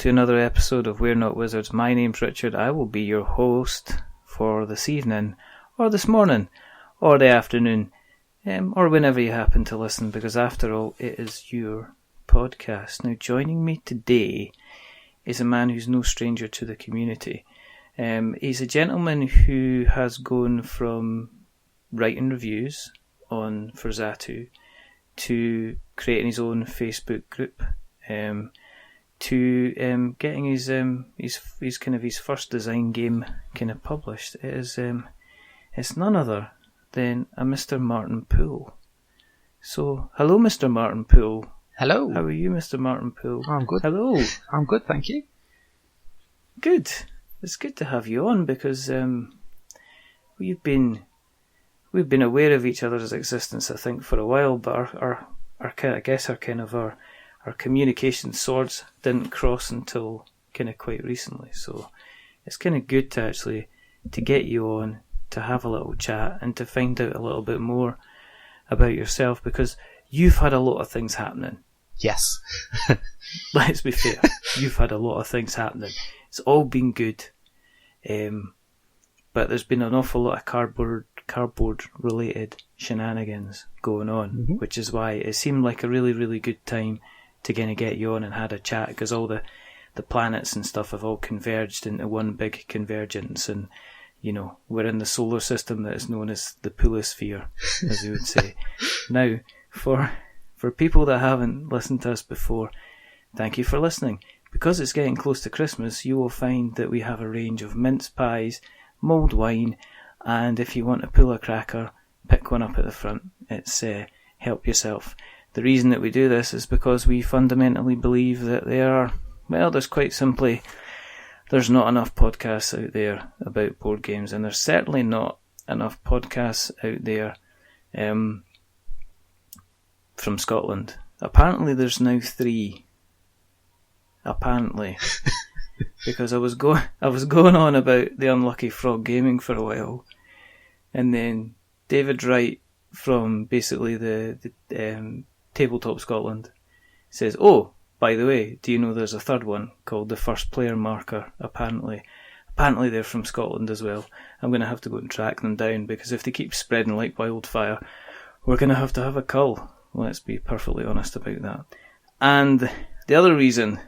to another episode of We're Not Wizards. My name's Richard. I will be your host for this evening, or this morning, or the afternoon, or whenever you happen to listen, because after all, it is your podcast. Now, joining me today is a man who's no stranger to the community. He's a gentleman who has gone from writing reviews for Zatu to creating his own Facebook group, to getting his kind of his first design game kind of published. It's none other than a Mr. Martyn Poole. So, hello, Mr. Martyn Poole. Hello. How are you, Mr. Martyn Poole? I'm good. Hello. I'm good, thank you. Good. It's good to have you on because we've been aware of each other's existence, I think, for a while, but our communication swords didn't cross until kind of quite recently. So it's kind of good to get you on, to have a little chat and to find out a little bit more about yourself, because you've had a lot of things happening. Yes. Let's be fair. You've had a lot of things happening. It's all been good. But there's been an awful lot of cardboard related shenanigans going on, which is why it seemed like a really, really good time to kind of get you on and had a chat, because all the planets and stuff have all converged into one big convergence, and you know, we're in the solar system that is known as the Poolosphere, as you would say. Now, for people that haven't listened to us before, thank you for listening. Because it's getting close to Christmas, you will find that we have a range of mince pies, mulled wine, and if you want to pull a cracker, pick one up at the front. It's help yourself. The reason that we do this is because we fundamentally believe that there's not enough podcasts out there about board games, and there's certainly not enough podcasts out there from Scotland. Apparently there's now 3. Apparently. Because I was going on about the Unlucky Frog Gaming for a while, and then David Wright from basically the Tabletop Scotland says, "Oh, by the way, do you know there's a third one called the First Player Marker?" Apparently they're from Scotland as well. I'm going to have to go and track them down, because if they keep spreading like wildfire, we're going to have a cull. Let's be perfectly honest about that. And the other reason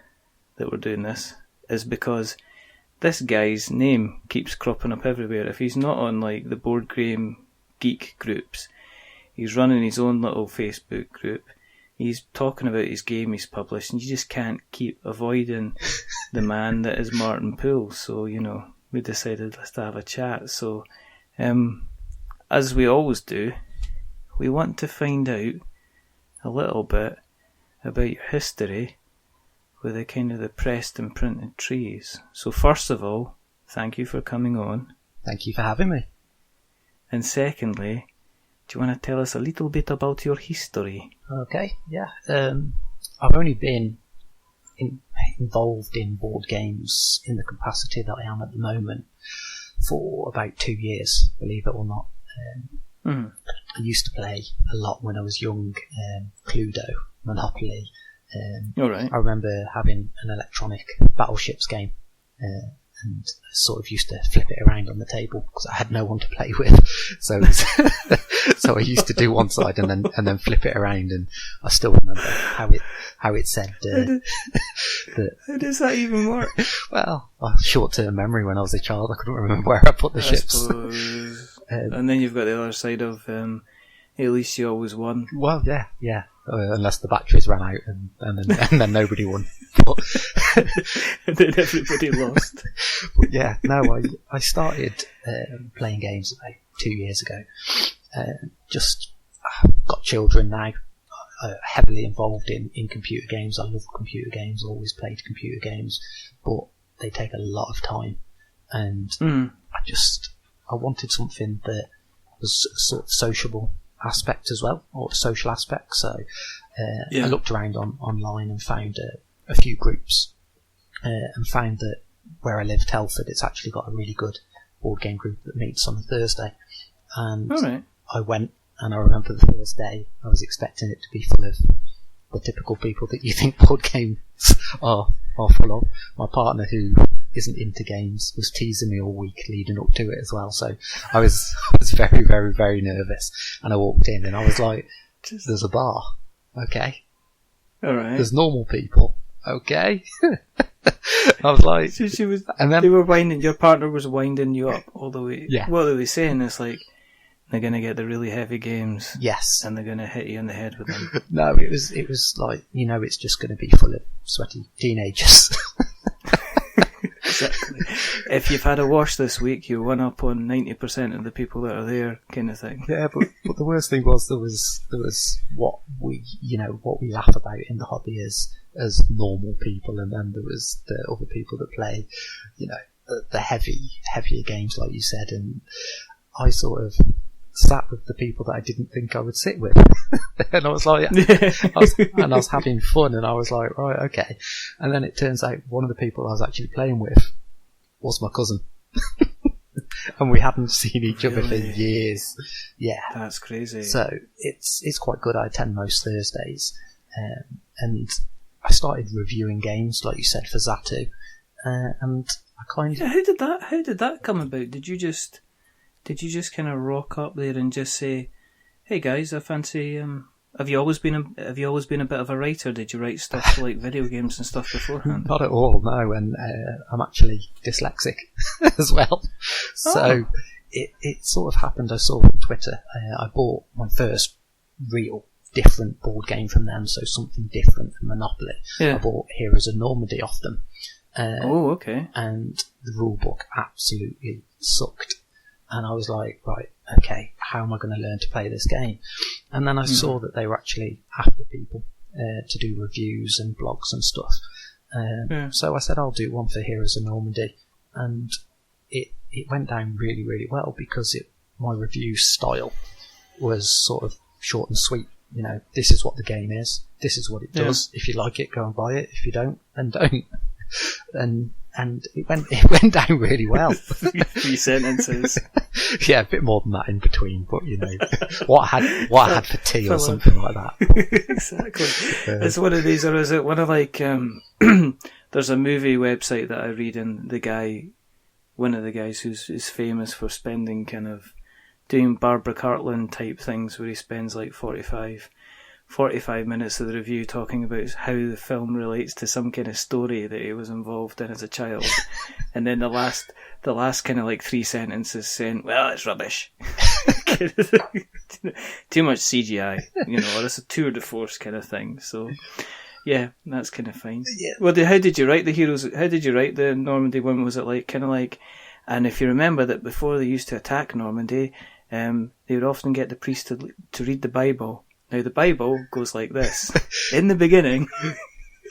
that we're doing this is because this guy's name keeps cropping up everywhere. If he's not on like the board game geek groups, he's running his own little Facebook group. He's talking about his game he's published, and you just can't keep avoiding the man that is Martyn Poole. So, you know, we decided let's have a chat. So, as we always do, we want to find out a little bit about your history with the kind of the pressed and printed trees. So first of all, thank you for coming on. Thank you for having me. And secondly, do you want to tell us a little bit about your history? Okay, yeah. I've only been involved in board games in the capacity that I am at the moment for about 2 years, believe it or not. I used to play a lot when I was young, Cluedo, Monopoly. All right. I remember having an electronic Battleships game, and sort of used to flip it around on the table because I had no one to play with. So I used to do one side and then flip it around, and I still remember how it said. How does that even work? Well, short-term memory. When I was a child, I couldn't remember where I put the ships. And then you've got the other side of at least you always won. Well, yeah. Unless the batteries ran out and then nobody won. But and then everybody lost. But yeah, no, I started playing games about 2 years ago. Just got children now. Heavily involved in computer games. I love computer games. Always played computer games, but they take a lot of time. And I wanted something that was sort of sociable aspect as well, or social aspect. So I looked around online and found a few groups, and found that where I live, Telford, it's actually got a really good board game group that meets on a Thursday. And I went, and I remember the first day I was expecting it to be full of the typical people that you think board games are are full of. My partner, who isn't into games, was teasing me all week leading up to it as well. So I was very, very, very nervous. And I walked in and I was like, there's a bar. Okay. All right. There's normal people. Okay. I was like... So she was... And then, they were winding... Your partner was winding you up all the way. Yeah. What they were saying is like, they're going to get the really heavy games. Yes. And they're going to hit you in the head with them. No, it was like, it's just going to be full of sweaty teenagers. Exactly. If you've had a wash this week, you won up on 90% of the people that are there, kind of thing. Yeah, but the worst thing was there was what we laugh about in the hobby as normal people, and then there was the other people that play, the heavier games, like you said, and I sort of sat with the people that I didn't think I would sit with. And I was like, I was having fun, and I was like, right, okay. And then it turns out one of the people I was actually playing with was my cousin. And we hadn't seen each other for years. Yeah. That's crazy. So it's quite good. I attend most Thursdays. And I started reviewing games, like you said, for Zatu. And I kind of... Yeah, how did that come about? Did you just kind of rock up there and just say, "Hey guys, I fancy"? Have you always been a bit of a writer? Did you write stuff for like video games and stuff beforehand? Not at all, no. And I'm actually dyslexic as well. So it sort of happened. I saw on Twitter. I bought my first real different board game from them, so something different than Monopoly. Yeah. I bought Heroes of Normandy off them. Okay. And the rule book absolutely sucked. And I was like, right, okay, how am I going to learn to play this game? And then I saw that they were actually after people to do reviews and blogs and stuff. So I said, I'll do one for Heroes of Normandy. And it went down really, really well because my review style was sort of short and sweet. This is what the game is. This is what it does. If you like it, go and buy it. If you don't, then don't. And it went down really well. 3 sentences. Yeah, a bit more than that in between, but what I had for tea or something like that. Exactly. It's one of these, or is it one of like? There's a movie website that I read, and one of the guys who's famous for spending kind of doing Barbara Cartland type things, where he spends like 45 minutes of the review talking about how the film relates to some kind of story that he was involved in as a child. And then the last kind of like 3 sentences saying, well, it's rubbish. Too much CGI, or it's a tour de force kind of thing. So, yeah, that's kind of fine. Yeah. Well, how did you write the heroes? How did you write the Normandy one? Was it like, kind of like, and if you remember that before they used to attack Normandy, they would often get the priest to read the Bible. Now, the Bible goes like this. In the beginning...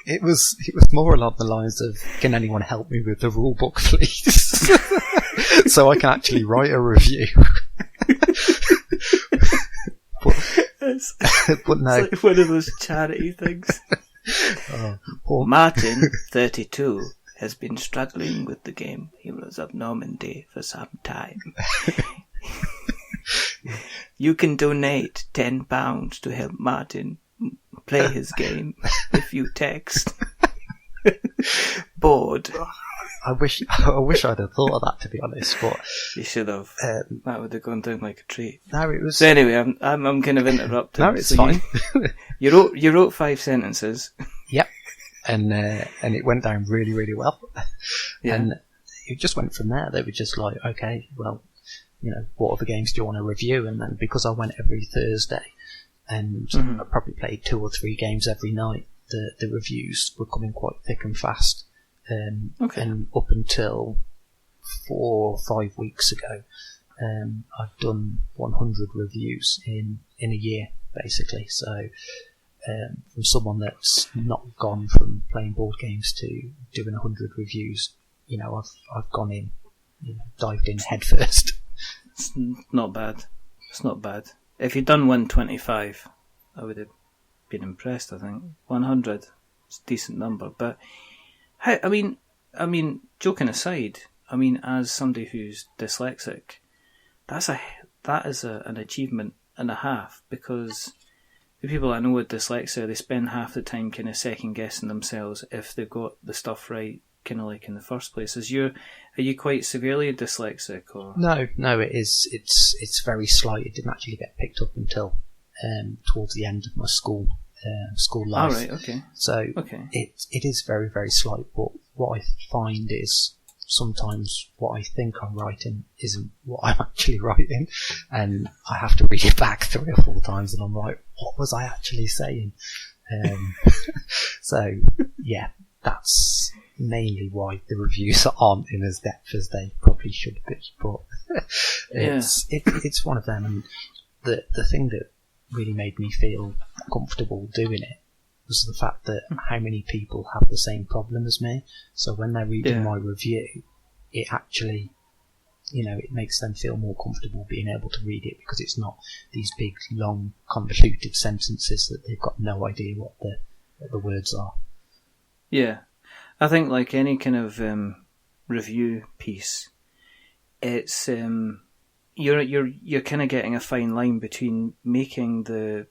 It was more along the lines of, can anyone help me with the rule book, please? So I can actually write a review. but no. It's like one of those charity things. Martyn, 32, has been struggling with the game Heroes of Normandy for some time. You can donate £10 to help Martyn play his game if you text bored. I wish I'd have thought of that, to be honest. But you should have. That would have gone down like a treat. No, it was. So anyway, I'm kind of interrupting. No, it's fine. You wrote 5 sentences. Yep, and it went down really, really well. Yeah. And it just went from there. They were just like, okay, well, what other games do you want to review? And then because I went every Thursday, and I probably played 2 or 3 games every night, the reviews were coming quite thick and fast. And up until 4 or 5 weeks ago, I've done 100 reviews in a year, basically. So from someone that's not gone from playing board games to doing 100 reviews, I've gone in, dived in head first. It's not bad. It's not bad. If you'd done 125, I would have been impressed, I think. 100, it's a decent number. But, I mean, joking aside, as somebody who's dyslexic, that is an achievement and a half, because the people I know with dyslexia, they spend half the time kind of second guessing themselves if they've got the stuff right, kind of like in the first place. Are you quite severely dyslexic, or? No, it is. It's very slight. It didn't actually get picked up until towards the end of my school life. All right, okay. So it is very, very slight. But what I find is sometimes what I think I'm writing isn't what I'm actually writing, and I have to read it back 3 or 4 times, and I'm like, what was I actually saying? So yeah, that's mainly why the reviews aren't in as depth as they probably should be. But it's one of them, and the thing that really made me feel comfortable doing it was the fact that how many people have the same problem as me. So when they're reading my review, it actually, it makes them feel more comfortable being able to read it, because it's not these big, long, convoluted sentences that they've got no idea what the words are. Yeah, I think like any kind of review piece, it's you're kind of getting a fine line between making the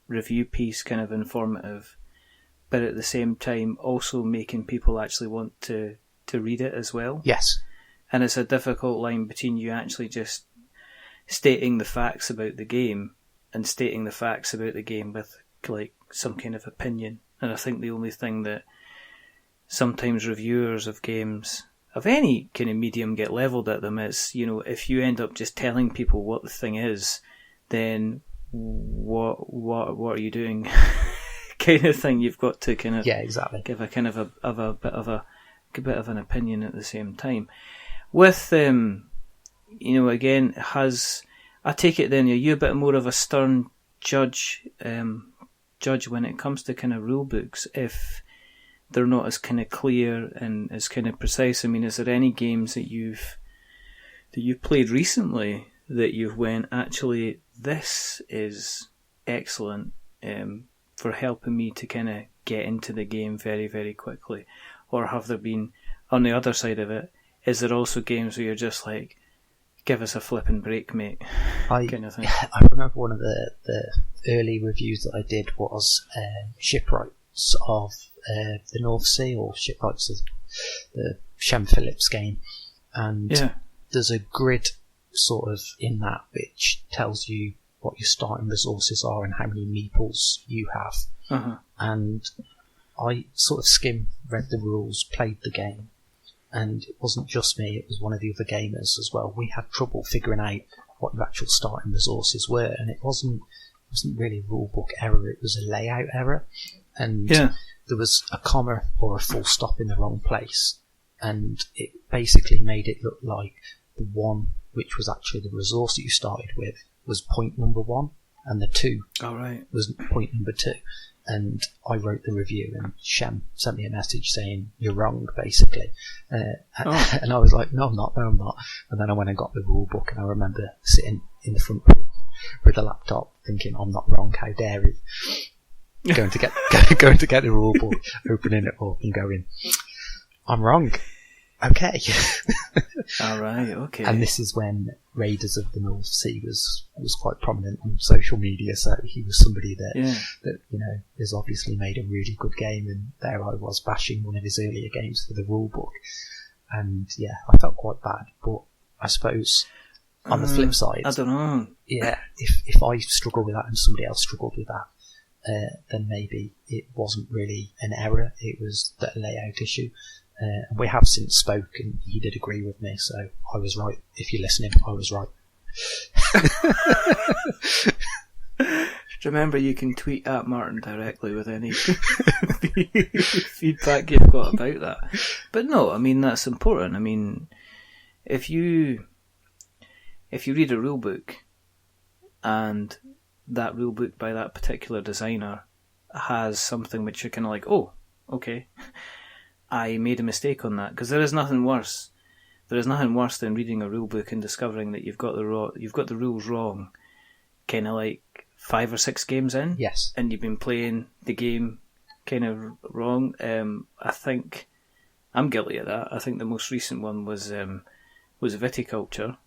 review piece kind of informative, but at the same time also making people actually want to read it as well. Yes. And it's a difficult line between you actually just stating the facts about the game and stating the facts about the game with like some kind of opinion. And I think the only thing that sometimes reviewers of games of any kind of medium get levelled at them is, if you end up just telling people what the thing is, then what are you doing? Kind of thing. You've got to kind of give a kind of a bit of an opinion at the same time. With again, I take it then, are you a bit more of a stern judge when it comes to kind of rule books if they're not as kind of clear and as kind of precise? I mean, is there any games that you've played recently that you've went, actually, this is excellent for helping me to kind of get into the game very, very quickly? Or have there been, on the other side of it, is there also games where you're just like, give us a flipping break, mate, kind of thing? I remember one of the early reviews that I did was Shipwrights of the North Sea, or Shipwrights of the Shem Phillips game. And there's a grid sort of in that which tells you what your starting resources are and how many meeples you have. Uh-huh. And I sort of read the rules, played the game, and it wasn't just me, it was one of the other gamers as well. We had trouble figuring out what your actual starting resources were, and it wasn't really a rulebook error, it was a layout error. And there was a comma or a full stop in the wrong place, and it basically made it look like the one, which was actually the resource that you started with, was point number 1, and the 2 was point number 2. And I wrote the review, and Shem sent me a message saying, you're wrong, basically. And I was like, no, I'm not. And then I went and got the rule book, and I remember sitting in the front room with the laptop thinking, I'm not wrong, how dare he? Going to get the rule book, opening it up and going, I'm wrong. Okay. All right. Okay. And this is when Raiders of the North Sea was quite prominent on social media. So he was somebody that has obviously made a really good game. And there I was bashing one of his earlier games for the rule book. And I felt quite bad. But I suppose on the flip side, I don't know. Yeah, if I struggle with that and somebody else struggled with that, then maybe it wasn't really an error. It was the layout issue. And we have since spoken. He did agree with me, so I was right. If you're listening, I was right. Remember, you can tweet at Martyn directly with any feedback you've got about that. But no, I mean, that's important. I mean, if you read a rule book and that rule book by that particular designer has something which you're kind of like, oh, okay, I made a mistake on that, because there is nothing worse. There is nothing worse than reading a rule book and discovering that you've got the rules wrong, kind of like 5 or 6 games in. Yes. And you've been playing the game kind of wrong. I think I'm guilty of that. I think the most recent one was Viticulture,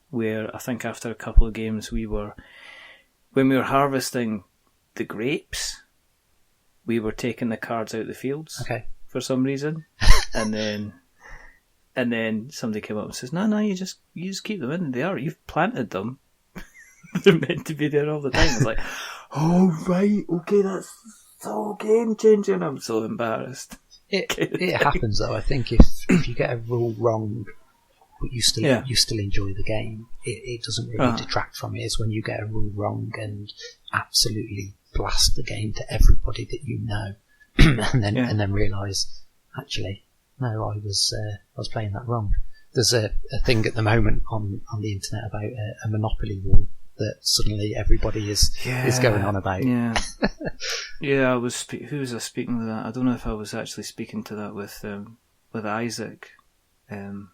where I think after a couple of games when we were harvesting the grapes, we were taking the cards out of the fields for some reason, and then somebody came up and says, "No, you just keep them in. They are. You've planted them. They're meant to be there all the time." It's like, oh right, okay, that's so game changing. I'm so embarrassed. It happens though. I think if you get a rule wrong, but you still enjoy the game, it doesn't really detract from it. It's when you get a rule wrong and absolutely blast the game to everybody that you know, and then realise, actually, no, I was playing that wrong. There's a thing at the moment on the internet about a Monopoly rule that suddenly everybody is going on about. Yeah, yeah. Who was I speaking to that? I don't know if I was actually speaking to that with Isaac. And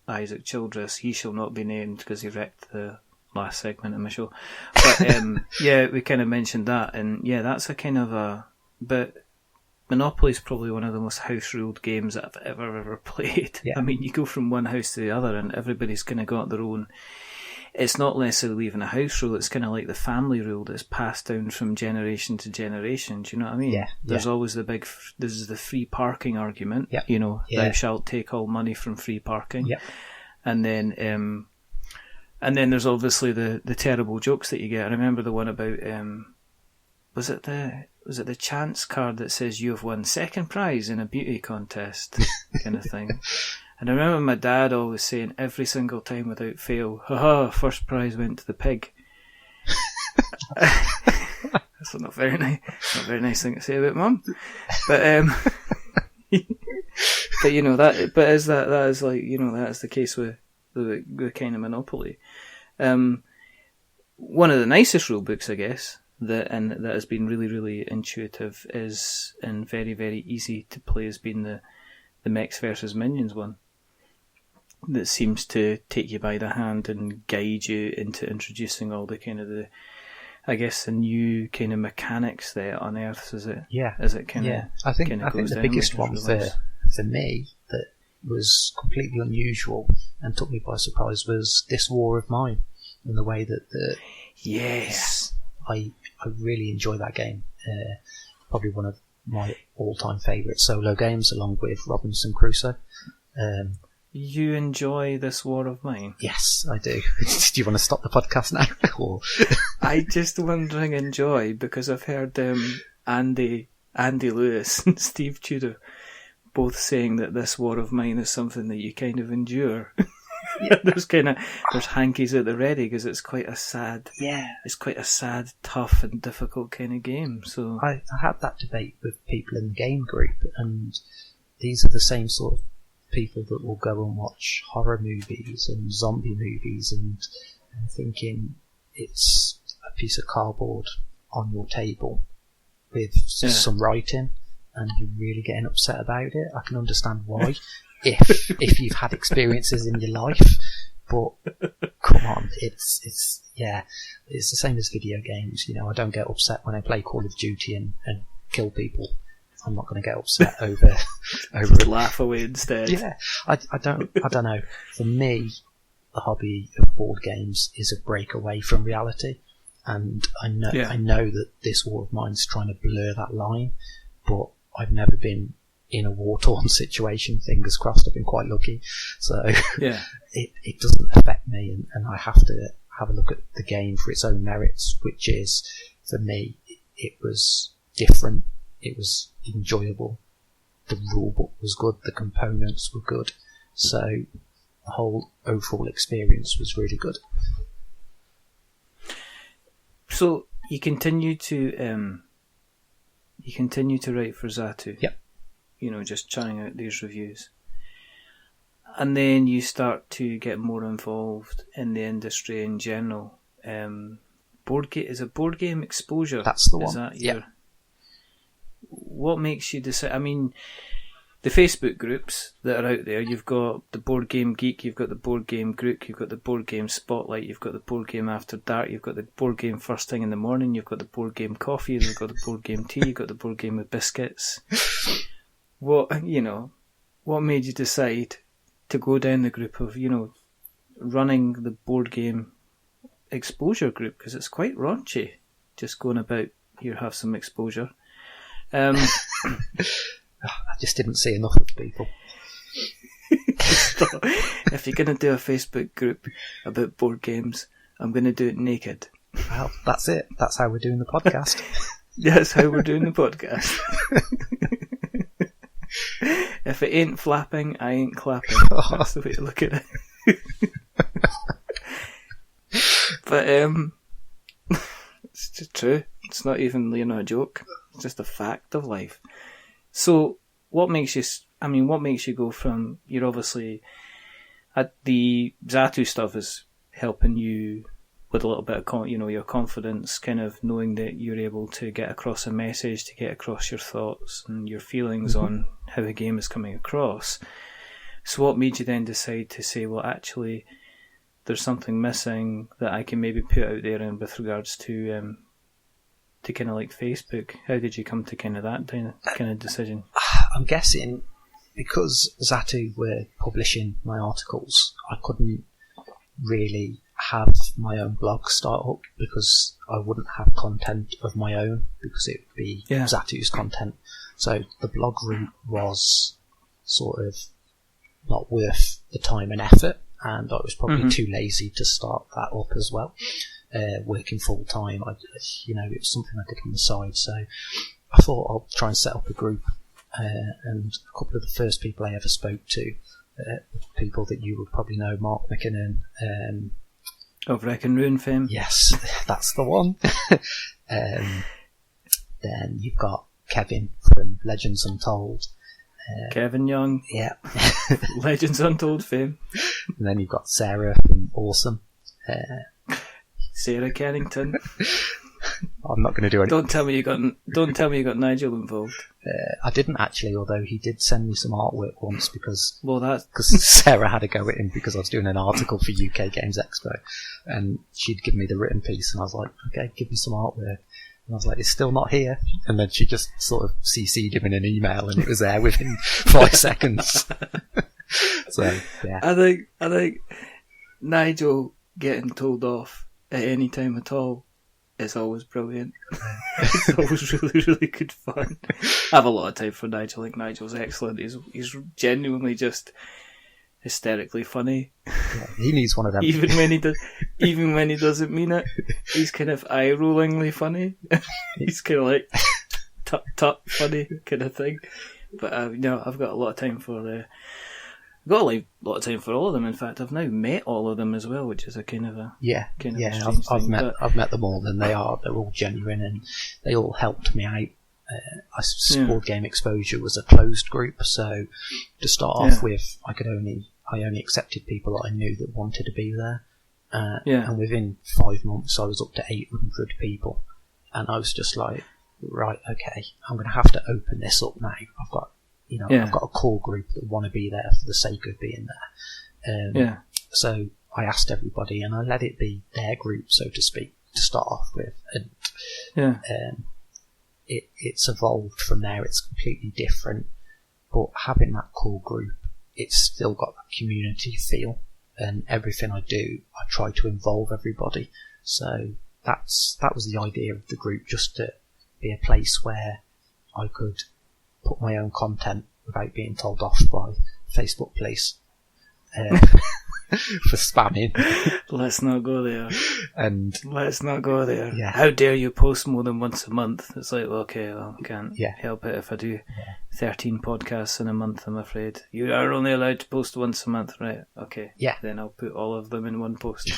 Isaac Childress, he shall not be named because he wrecked the last segment of my show. But we kind of mentioned that, and that's a kind of but Monopoly's probably one of the most house-ruled games that I've ever played. Yeah. I mean, you go from one house to the other and everybody's kind of got their own. It's not necessarily even a house rule, it's kind of like the family rule that's passed down from generation to generation. Do you know what I mean? Yeah. There's always there's the free parking argument. Yeah. Thou shalt take all money from free parking. Yeah. And then there's obviously the terrible jokes that you get. I remember the one about was it the chance card that says you have won second prize in a beauty contest kind of thing. And I remember my dad always saying every single time without fail, "Haha, first prize went to the pig." That's not very nice. Not a very nice thing to say about Mum. But but that. But is that is like that is the case with the kind of Monopoly. One of the nicest rule books, I guess, that has been really, really intuitive is and very, very easy to play has been the Mechs versus Minions one. That seems to take you by the hand and guide you into introducing all the kind of the new kind of mechanics that it unearths. Is it? Yeah. Is it kind of? Yeah. I think the biggest one for me that was completely unusual and took me by surprise was This War of Mine, and the way that I really enjoy that game. Probably one of my all-time favourite solo games, along with Robinson Crusoe. You enjoy This War of Mine? Yes, I do. Do you want to stop the podcast now? Or? I just wondering enjoy because I've heard Andy Lewis and Steve Tudor both saying that This War of Mine is something that you kind of endure. Yeah. there's hankies at the ready because it's quite a sad, tough and difficult kind of game. So I had that debate with people in the game group, and these are the same sort of people that will go and watch horror movies and zombie movies and thinking it's a piece of cardboard on your table with some writing, and you're really getting upset about it. I can understand why. if you've had experiences in your life, but come on, it's the same as video games. I don't get upset when I play Call of Duty and kill people. I'm not going to get upset over laugh away instead. Yeah, I don't know. For me, the hobby of board games is a break away from reality, and I know that This War of Mine's trying to blur that line, but I've never been in a war-torn situation. Fingers crossed, I've been quite lucky. So it doesn't affect me, and I have to have a look at the game for its own merits, which is, for me, it was different, it was enjoyable, the rulebook was good, the components were good, so the whole overall experience was really good. So you continue to write for Zatu. Yep. Just churning out these reviews. And then you start to get more involved in the industry in general. Board game exposure. That's the one. Is that what makes you decide? I mean, the Facebook groups that are out there, you've got the Board Game Geek, you've got the Board Game Group, you've got the Board Game Spotlight, you've got the Board Game After Dark, you've got the Board Game First Thing in the Morning, you've got the Board Game Coffee, you've got the Board Game Tea, you've got the Board Game with Biscuits. What made you decide to go down the group of, running the board game exposure group, because it's quite raunchy, just going about, here, have some exposure. I just didn't see enough of people. If you're going to do a Facebook group about board games, I'm going to do it naked. Well, that's it. That's how we're doing the podcast. That's how we're doing the podcast. If it ain't flapping, I ain't clapping. That's the way to look at it. But it's just true. It's not even, a joke. It's just a fact of life. So, what makes you go from, you're obviously, at the Zatu stuff is helping you with a little bit of, your confidence, kind of knowing that you're able to get across a message, to get across your thoughts and your feelings on how a game is coming across. So what made you then decide to say, well, actually, there's something missing that I can maybe put out there in with regards to kind of like Facebook? How did you come to kind of that kind of decision? I'm guessing because Zatu were publishing my articles, I couldn't really have my own blog start up because I wouldn't have content of my own because it would be Zatu's content. So the blog route was sort of not worth the time and effort, and I was probably too lazy to start that up as well. Working full time, it was something I did on the side. So I thought I'll try and set up a group, and a couple of the first people I ever spoke to, people that you would probably know, Mark McKinnon, of Wreck and Ruin fame. Yes, that's the one. Then you've got Kevin from Legends Untold. Kevin Young. Yeah. Legends Untold fame. And then you've got Sarah from Awesome. Sarah Kennington. I'm not going to do anything. Don't tell me you got Nigel involved. I didn't actually, although he did send me some artwork once because that's Sarah had a go at him because I was doing an article for UK Games Expo, and she'd given me the written piece, and I was like, okay, give me some artwork. And I was like, it's still not here. And then she just sort of CC'd him in an email, and it was there within 5 seconds. So yeah, I think Nigel getting told off at any time at all is always brilliant. It's always really, really good fun. I have a lot of time for Nigel. I think Nigel's excellent. He's genuinely just hysterically funny. Yeah, he needs one of them. even when he doesn't mean it, he's kind of eye-rollingly funny. He's kind of like tut funny kind of thing. But I've got a lot of time for. I've got a lot of time for all of them. In fact, I've now met all of them as well, which is a kind of a strange thing. I've met them all, and they're all genuine, and they all helped me out. Board Game Exposure was a closed group, so to start off with, I only accepted people that I knew that wanted to be there. And within 5 months, I was up to 800 people, and I was just like, right, okay, I'm going to have to open this up now. I've got a core group that want to be there for the sake of being there. So I asked everybody, and I let it be their group, so to speak, to start off with. And it's evolved from there. It's completely different. But having that core group, it's still got that community feel. And everything I do, I try to involve everybody. So that was the idea of the group, just to be a place where I could put my own content without being told off by Facebook police for spamming. Let's not go there. Let's not go there. Yeah. How dare you post more than once a month? It's like, okay, well, I can't help it if I do 13 podcasts in a month, I'm afraid. You are only allowed to post once a month, right? Okay. Yeah. Then I'll put all of them in one post.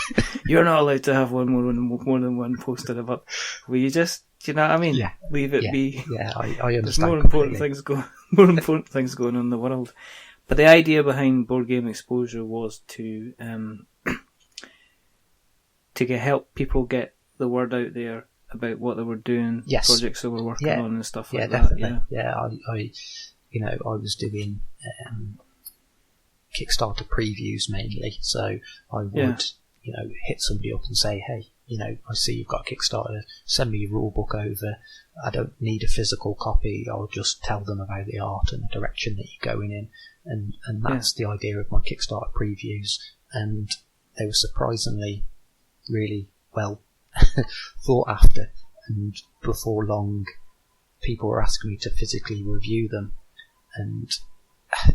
You're not allowed to have more than one post in a month. Will you just, do you know what I mean? Yeah. Leave it be. Yeah, I understand. There's more important things going on in the world. But the idea behind Board Game Exposure was to help people get the word out there about what they were doing, projects they were working on, and stuff like that. I was doing Kickstarter previews mainly, so I would hit somebody up and say, hey, I see you've got a Kickstarter, send me your rulebook over. I don't need a physical copy. I'll just tell them about the art and the direction that you're going in. And that's the idea of my Kickstarter previews. And they were surprisingly really well thought after, and before long people were asking me to physically review them, and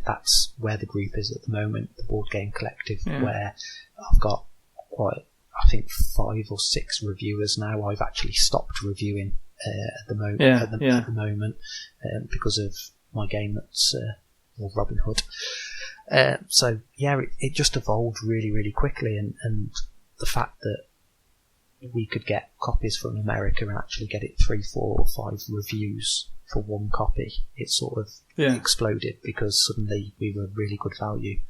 that's where the group is at the moment, the Board Game Collective, where I've got quite, I think 5 or 6 reviewers now. I've actually stopped reviewing at the moment because of my game that's Robin Hood. So yeah, it just evolved really, really quickly, and the fact that we could get copies from America and actually get it 3, 4 or 5 reviews for one copy, it sort of exploded, because suddenly we were really good value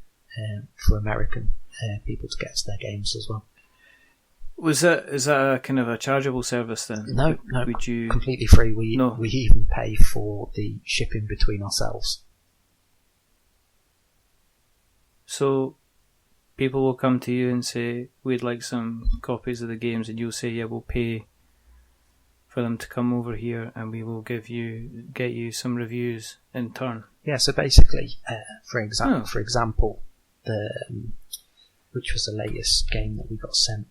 for American people to get us their games as well. Is that a kind of a chargeable service then? No, Would you... completely free. We even pay for the shipping between ourselves. So people will come to you and say, we'd like some copies of the games, and you'll say, yeah, we'll pay for them to come over here, and we will get you some reviews in turn. Yeah, so basically, for example, which was the latest game that we got sent,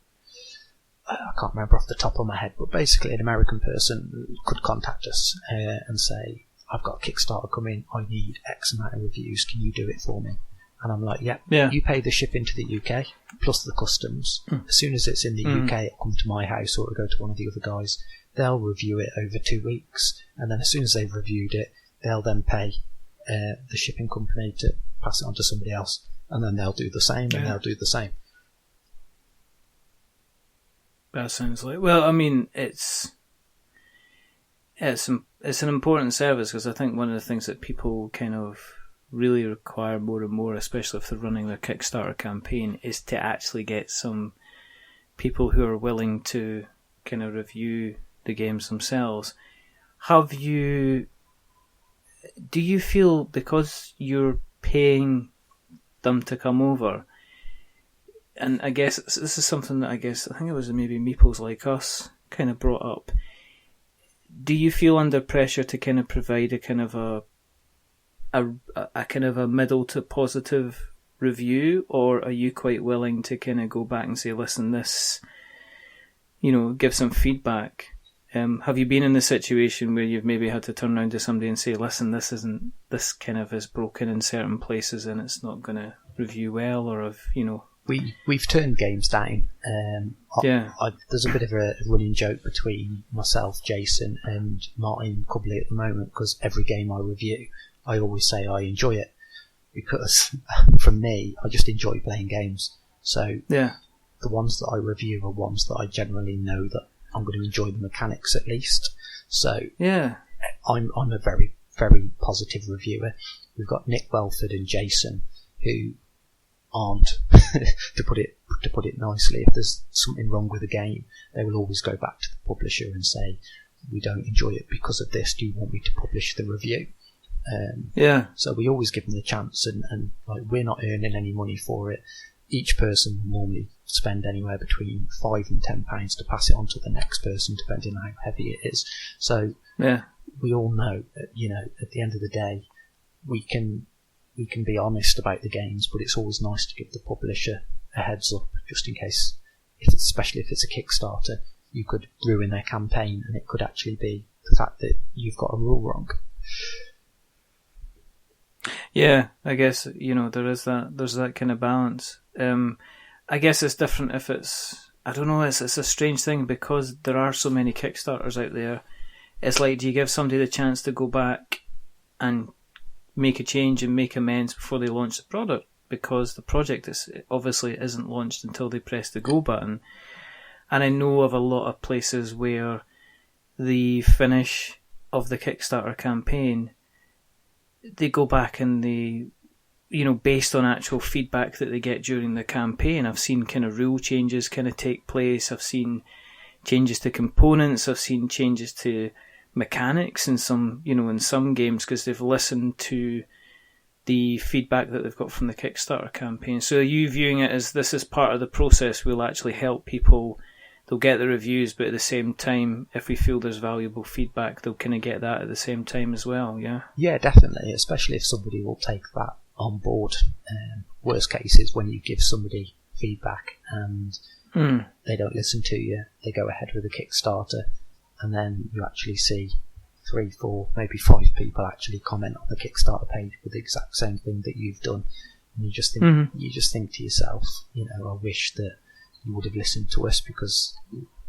I can't remember off the top of my head, but basically an American person could contact us and say, I've got a Kickstarter coming, I need X amount of reviews, can you do it for me? And I'm like, yeah. You pay the shipping to the UK plus the customs. As soon as it's in the UK, it'll come to my house, or it'll go to one of the other guys. They'll review it over 2 weeks, and then as soon as they've reviewed it, they'll then pay the shipping company to pass it on to somebody else, and then they'll do the same, and they'll do the same. That sounds like... Well, I mean, it's an important service, because I think one of the things that people kind of really require more and more, especially if they're running their Kickstarter campaign, is to actually get some people who are willing to kind of review the games themselves. Do you feel, because you're paying them to come over, and I guess this is something that I think it was maybe Meeples Like Us kind of brought up, do you feel under pressure to kind of provide a kind of a kind of a middle to positive review, or are you quite willing to kind of go back and say, listen, this, give some feedback? Have you been in the situation where you've maybe had to turn around to somebody and say, listen, this kind of is broken in certain places and it's not going to review well, or have, We've turned games down. There's a bit of a running joke between myself, Jason, and Martyn Poole at the moment, because every game I review, I always say I enjoy it, because from me, I just enjoy playing games. So the ones that I review are ones that I generally know that I'm going to enjoy the mechanics at least. So I'm a very, very positive reviewer. We've got Nick Welford and Jason, who aren't, to put it nicely, if there's something wrong with the game, they will always go back to the publisher and say, we don't enjoy it because of this, do you want me to publish the review? So we always give them the chance, and like, we're not earning any money for it. Each person will normally spend anywhere between £5 and £10 to pass it on to the next person, depending on how heavy it is. So we all know that, at the end of the day, we can be honest about the games, but it's always nice to give the publisher a heads up, just in case, especially if it's a Kickstarter, you could ruin their campaign, and it could actually be the fact that you've got a rule wrong. Yeah, I guess, there's that kind of balance. I guess it's different if it's, I don't know, it's a strange thing, because there are so many Kickstarters out there. It's like, do you give somebody the chance to go back and make a change and make amends before they launch the product? Because the project obviously isn't launched until they press the go button. And I know of a lot of places where the finish of the Kickstarter campaign, they go back and they, based on actual feedback that they get during the campaign, I've seen kind of rule changes kind of take place. I've seen changes to components. I've seen changes to mechanics in some games, because they've listened to the feedback that they've got from the Kickstarter campaign. So are you viewing it as this is part of the process? We'll actually help people. They'll get the reviews, but at the same time, if we feel there's valuable feedback, they'll kind of get that at the same time as well, yeah? Yeah, definitely, especially if somebody will take that on board. Worst case is when you give somebody feedback and they don't listen to you, they go ahead with a Kickstarter, and then you actually see 3, 4, maybe 5 people actually comment on the Kickstarter page with the exact same thing that you've done, and you just think to yourself, I wish that you would have listened to us, because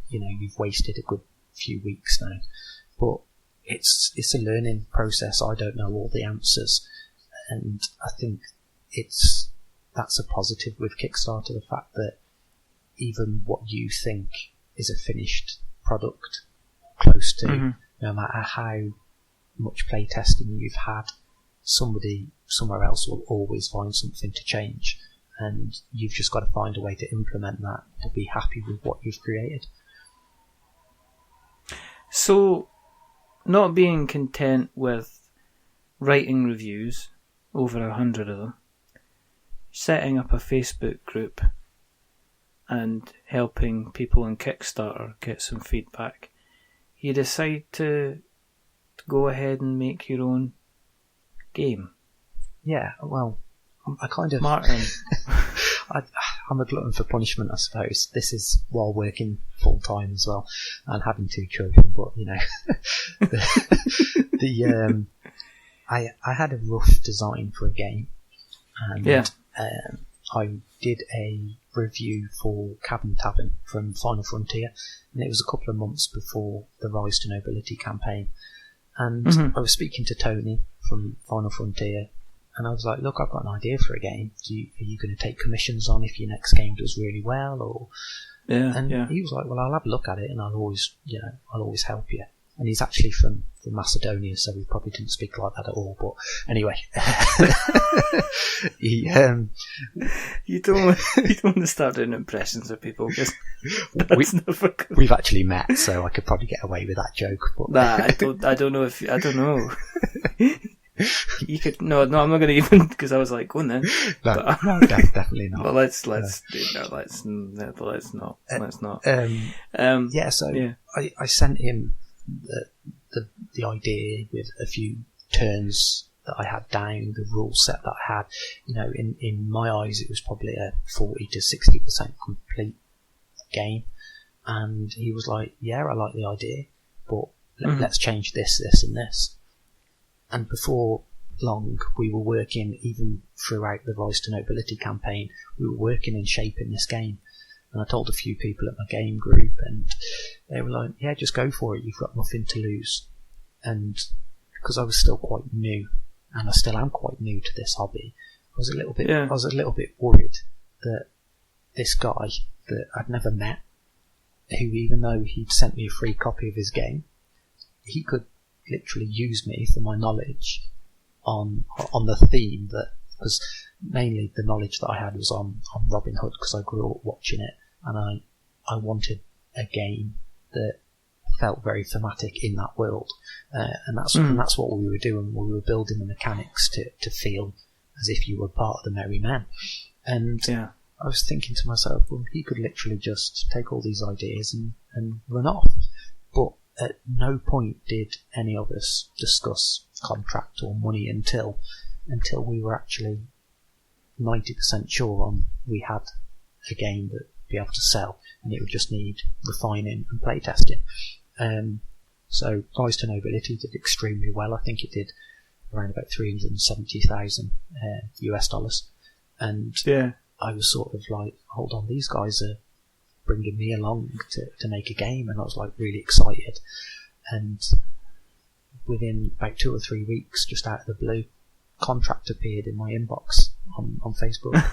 you've wasted a good few weeks now. But it's a learning process. I don't know all the answers, and I think that's a positive with Kickstarter, the fact that even what you think is a finished product, close to, no matter how much playtesting you've had, somebody somewhere else will always find something to change, and you've just got to find a way to implement that to be happy with what you've created. So, not being content with writing reviews, over 100 of them, setting up a Facebook group and helping people on Kickstarter get some feedback, you decide to go ahead and make your own game. Yeah, well, I kind of... Martyn. I'm a glutton for punishment, I suppose. This is while working full time as well, and having 2 children. But I had a rough design for a game, and I did a review for Cabin Tavern from Final Frontier, and it was a couple of months before the Rise to Nobility campaign. And I was speaking to Tony from Final Frontier, and I was like, "Look, I've got an idea for a game. Are you going to take commissions on if your next game does really well?" Or he was like, "Well, I'll have a look at it, and I'll always help you." And he's actually from Macedonia, so we probably didn't speak like that at all. But anyway, you don't want to start doing impressions of people, because we've actually met, so I could probably get away with that joke. But I don't know. You could I'm not going to even, because I was like, go on then. No, definitely not. But let's not. I sent him the idea with a few turns that I had down, the rule set that I had. In my eyes, it was probably a 40 to 60% complete game. And he was like, "Yeah, I like the idea, but let's change this, and this." And before long, we were working, even throughout the Rise to Nobility campaign, we were working in shaping this game. And I told a few people at my game group, and they were like, "Yeah, just go for it, you've got nothing to lose." And because I was still quite new, and I still am quite new to this hobby, I was a little bit worried that this guy that I'd never met, who, even though he'd sent me a free copy of his game, he could literally use me for my knowledge on the theme, that because mainly the knowledge that I had was on Robin Hood, because I grew up watching it, and I wanted a game that felt very thematic in that world, and that's what we were doing. We were building the mechanics to feel as if you were part of the Merry Men. And I was thinking to myself, well, he could literally just take all these ideas and run off. But at no point did any of us discuss contract or money until we were actually 90% sure we had a game that would be able to sell, and it would just need refining and playtesting. So Rise to Nobility did extremely well. I think it did around about $370,000 US dollars, and I was sort of like, hold on, these guys are bringing me along to make a game, and I was like really excited. And within about 2 or 3 weeks, just out of the blue, contract appeared in my inbox on Facebook,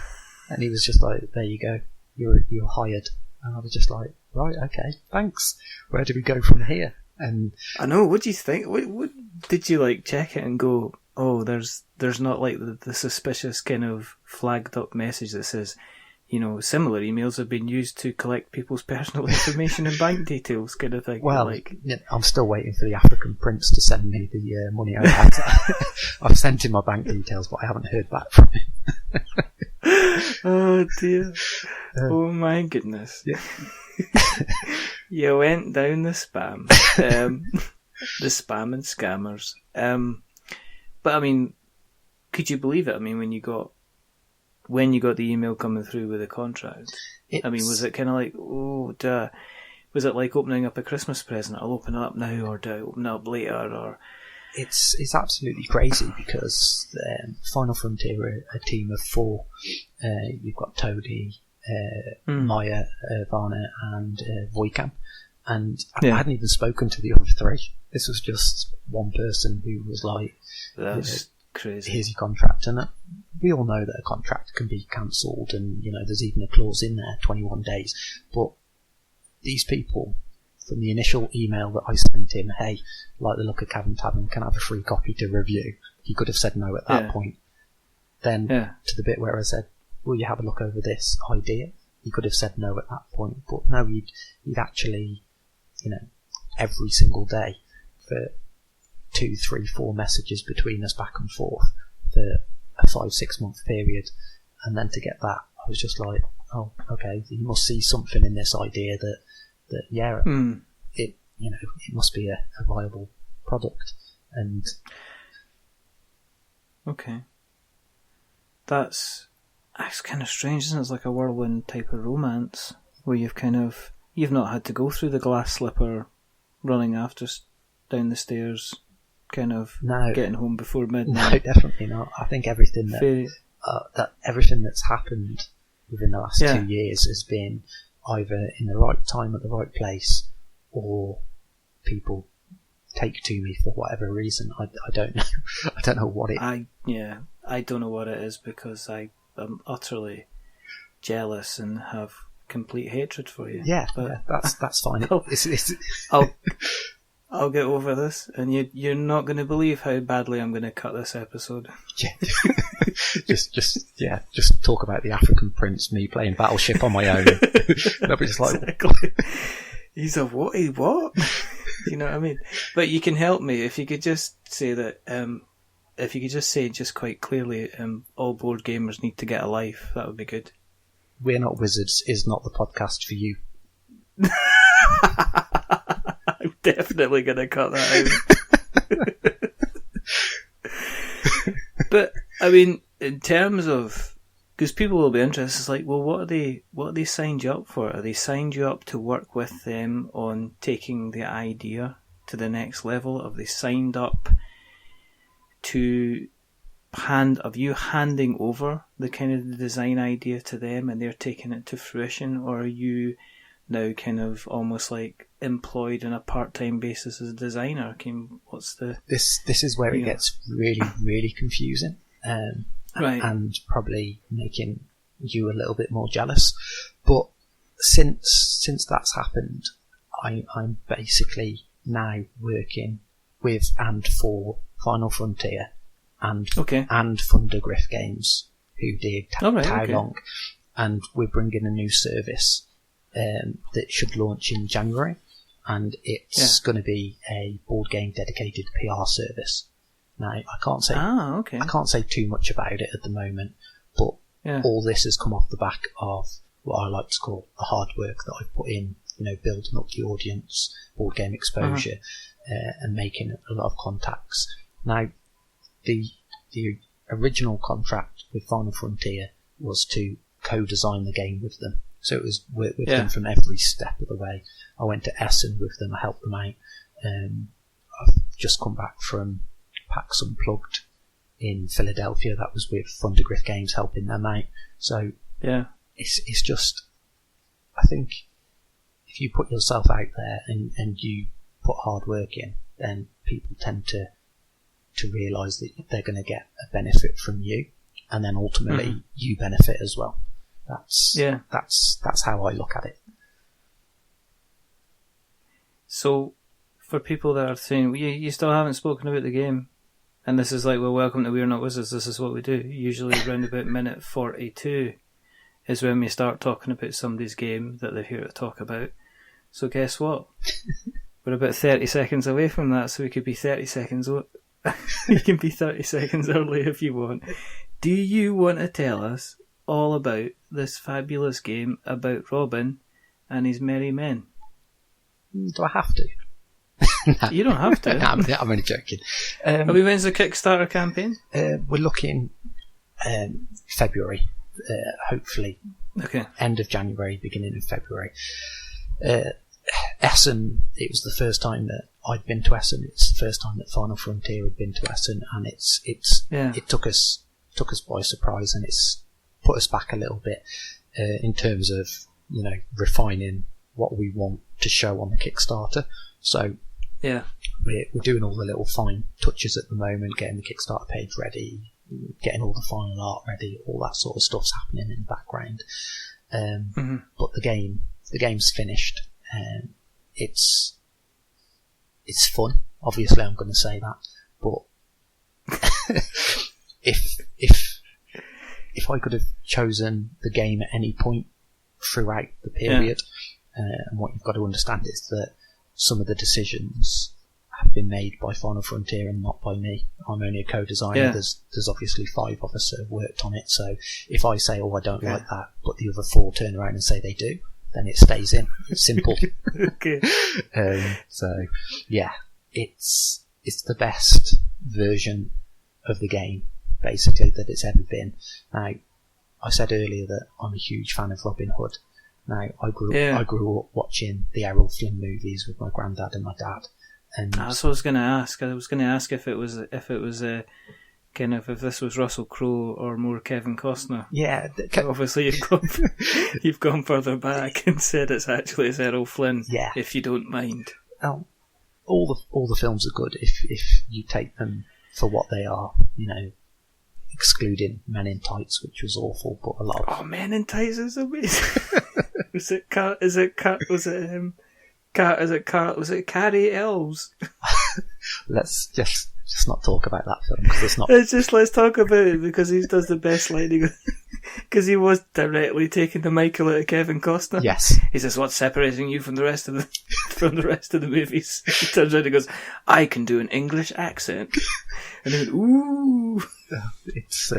and he was just like, "There you go, you're hired." And I was just like, "Right, okay, thanks. Where do we go from here?" And I know. What do you think? What did you like? Check it and go, "Oh, there's not like the suspicious kind of flagged up message that says, similar emails have been used to collect people's personal information and bank details," kind of thing. Well, I'm still waiting for the African prince to send me the money out. I've sent him my bank details, but I haven't heard back from him. Oh dear! Oh my goodness! Yeah. You went down the spam, the spam and scammers. But I mean, could you believe it? I mean, when you got when you got the email coming through with the contract, was it kind of like, was it like opening up a Christmas present? I'll open it up now, or do I open it up later? Or it's absolutely crazy because Final Frontier are a team of 4. You've got Toadie, Maya, Varna, and Voicam, and I hadn't even spoken to the other 3. This was just one person who was like, "That's crazy. Here's your contract," and we all know that a contract can be cancelled, and there's even a clause in there, 21 days. But these people, from the initial email that I sent him, "Hey, like the look of Cavern Tavern, can I have a free copy to review?" He could have said no at that point. Then to the bit where I said, "Will you have a look over this idea?" He could have said no at that point. But no, he'd actually, every single day for 2, 3, 4 messages between us back and forth for a 5-6 month period, and then to get that, I was just like, oh, okay, you must see something in this idea that it must be a viable product. And okay, that's kind of strange, isn't it? It's like a whirlwind type of romance where you've not had to go through the glass slipper running after down the stairs, getting home before midnight. No, definitely not. I think everything everything that's happened within the last 2 years has been either in the right time at the right place, or people take to me for whatever reason. I don't know. I don't know what it. I don't know what it is, because I am utterly jealous and have complete hatred for you. Yeah, but that's fine. I'll get over this, and you're not going to believe how badly I'm going to cut this episode. Yeah. just talk about the African Prince, me playing Battleship on my own. They'll be just like, exactly. He's a what? You know what I mean? But you can help me if you could just say that. If you could just say just quite clearly, all board gamers need to get a life. That would be good. We're Not Wizards is not the podcast for you. I'm definitely going to cut that out. But I mean, in terms of, because people will be interested, it's like, well, what are they signed you up for? Are they signed you up to work with them on taking the idea to the next level? Have they signed up to have you handing over the kind of the design idea to them and they're taking it to fruition, or are you now kind of almost like employed on a part-time basis as a designer? This is where it gets really, really confusing, right, and probably making you a little bit more jealous. But since that's happened, I'm basically now working with and for Final Frontier and Thundergriff Games, who did How Long, and we're bringing a new service that should launch in January, and it's going to be a board game dedicated PR service. Now, I can't say too much about it at the moment, but all this has come off the back of what I like to call the hard work that I've put in, building up the audience, board game exposure, and making a lot of contacts. Now, the original contract with Final Frontier was to co-design the game with them. So it was work with them from every step of the way. I went to Essen with them, I helped them out. I've just come back from PAX Unplugged in Philadelphia. That was with Thundergriff Games, helping them out. So it's just, I think if you put yourself out there and you put hard work in, then people tend to realise that they're going to get a benefit from you, and then ultimately you benefit as well. That's how I look at it. So, for people that are saying, you still haven't spoken about the game, and this is like, well, welcome to We're Not Wizards, this is what we do. Usually around about minute 42 is when we start talking about somebody's game that they're here to talk about. So guess what? We're about 30 seconds away from that, so we could be 30 seconds... You can be 30 seconds early if you want. Do you want to tell us all about this fabulous game about Robin and his merry men? Do I have to? No. You don't have to. I'm only joking. When's the Kickstarter campaign? We're looking February. hopefully Okay. end of January, beginning of February. Essen, it was the first time that I'd been to Essen. It's the first time that Final Frontier had been to Essen, and it took us by surprise, and it's put us back a little bit in terms of refining what we want to show on the Kickstarter. So yeah, we're doing all the little fine touches at the moment, getting the Kickstarter page ready, getting all the final art ready, all that sort of stuff's happening in the background. But the game's finished. It's fun. Obviously, I'm going to say that, but if I could have chosen the game at any point throughout the period, and what you've got to understand is that some of the decisions have been made by Final Frontier and not by me. I'm only a co-designer. Yeah. There's obviously 5 of us that have worked on it. So if I say, I don't like that, but the other 4 turn around and say they do, then it stays in. It's simple. Okay. So yeah, it's the best version of the game, basically, that it's ever been. Now, I said earlier that I'm a huge fan of Robin Hood. Now, I grew up watching the Errol Flynn movies with my granddad and my dad. And that's what I was going to ask. I was going to ask if it was if this was Russell Crowe or more Kevin Costner. Yeah, obviously you've gone further back and said it's Errol Flynn. Yeah, if you don't mind. All the films are good if you take them for what they are. Excluding Men in Tights, which was awful, but a lot of Men in Tights is amazing. Was it Carrie Elves? Let's just not talk about that film, because it's not. Let's talk about it, because he does the best line. Because he was directly taking the Michael out of Kevin Costner. Yes, he says, "What's separating you from the rest of the movies?" He turns around and goes, "I can do an English accent." And then, ooh, it's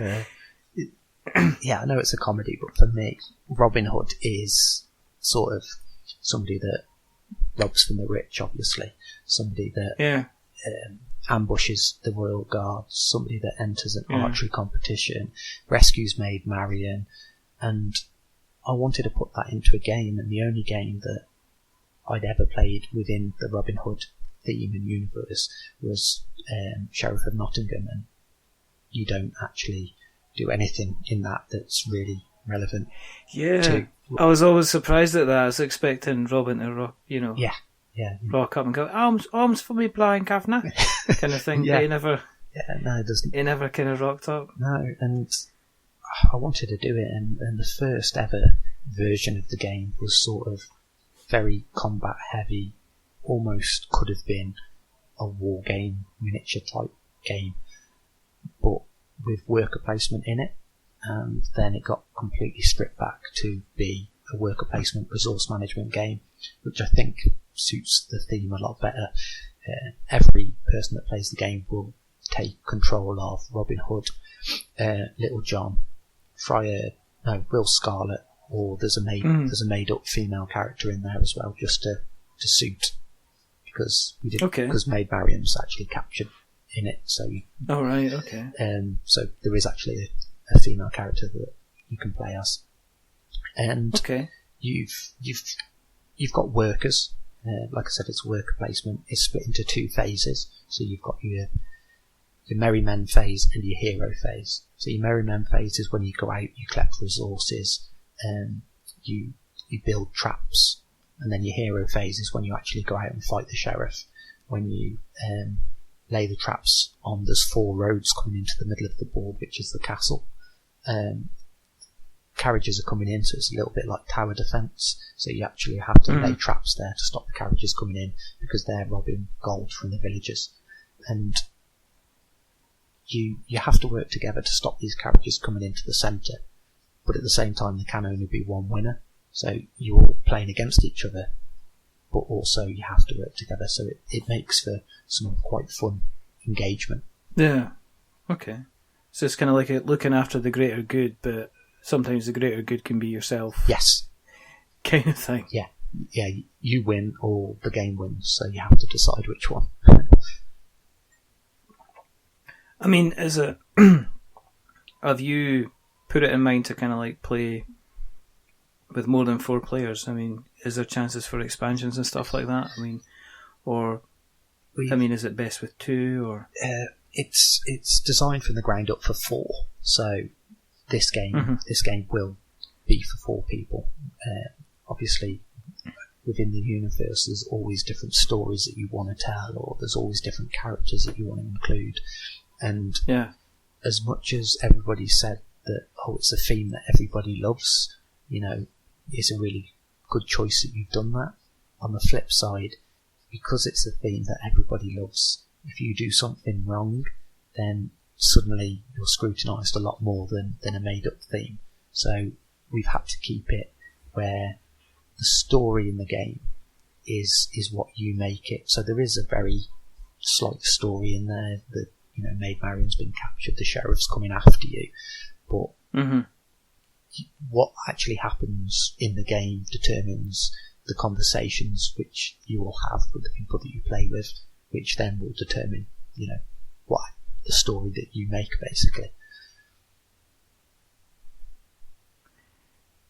yeah, I know it's a comedy, but for me, Robin Hood is sort of somebody that robs from the rich, obviously. Somebody that ambushes the royal guards, somebody that enters an archery competition, rescues Maid Marian, and I wanted to put that into a game, and the only game that I'd ever played within the Robin Hood theme and universe was Sheriff of Nottingham, and you don't actually do anything in that that's really relevant. Yeah, I was always surprised at that. I was expecting Robin to rock, rock up and go, arms for me, blind governor, kind of thing. Yeah. But he never, no, it doesn't. He never kind of rocked up. No, and I wanted to do it, and the first ever version of the game was sort of very combat heavy, almost could have been a war game, miniature type game, but with worker placement in it. And then it got completely stripped back to be a worker placement resource management game, which I think suits the theme a lot better. Every person that plays the game will take control of Robin Hood, Little John, Will Scarlet, or there's a made up female character in there as well, just to suit, because Maid Marian's actually captured in it. So so there is actually a female character that you can play as, and you've got workers. Like I said, it's worker placement. It's split into 2 phases. So you've got your Merry Men phase and your hero phase. So your Merry Men phase is when you go out, you collect resources, you build traps, and then your hero phase is when you actually go out and fight the sheriff. When you lay the traps on, there's 4 roads coming into the middle of the board, which is the castle. Carriages are coming in, so it's a little bit like tower defence, so you actually have to lay traps there to stop the carriages coming in, because they're robbing gold from the villagers, and you have to work together to stop these carriages coming into the centre, but at the same time there can only be one winner, so you're all playing against each other, but also you have to work together, so it makes for some quite fun engagement. Yeah, okay. So it's kind of like looking after the greater good, but sometimes the greater good can be yourself. Yes. Kind of thing. Yeah. Yeah, you win or the game wins, so you have to decide which one. I mean, have you put it in mind to kind of like play with more than 4 players? I mean, is there chances for expansions and stuff like that? I mean, is it best with 2 or? It's designed from the ground up for 4. So this game will be for 4 people. Obviously, within the universe, there's always different stories that you want to tell, or there's always different characters that you want to include. And as much as everybody said that, it's a theme that everybody loves, it's a really good choice that you've done that. On the flip side, because it's a theme that everybody loves, if you do something wrong, then suddenly you're scrutinised a lot more than a made-up theme. So we've had to keep it where the story in the game is what you make it. So there is a very slight story in there that, Maid Marian's been captured, the sheriff's coming after you, but what actually happens in the game determines the conversations which you will have with the people that you play with, which then will determine, what the story that you make, basically.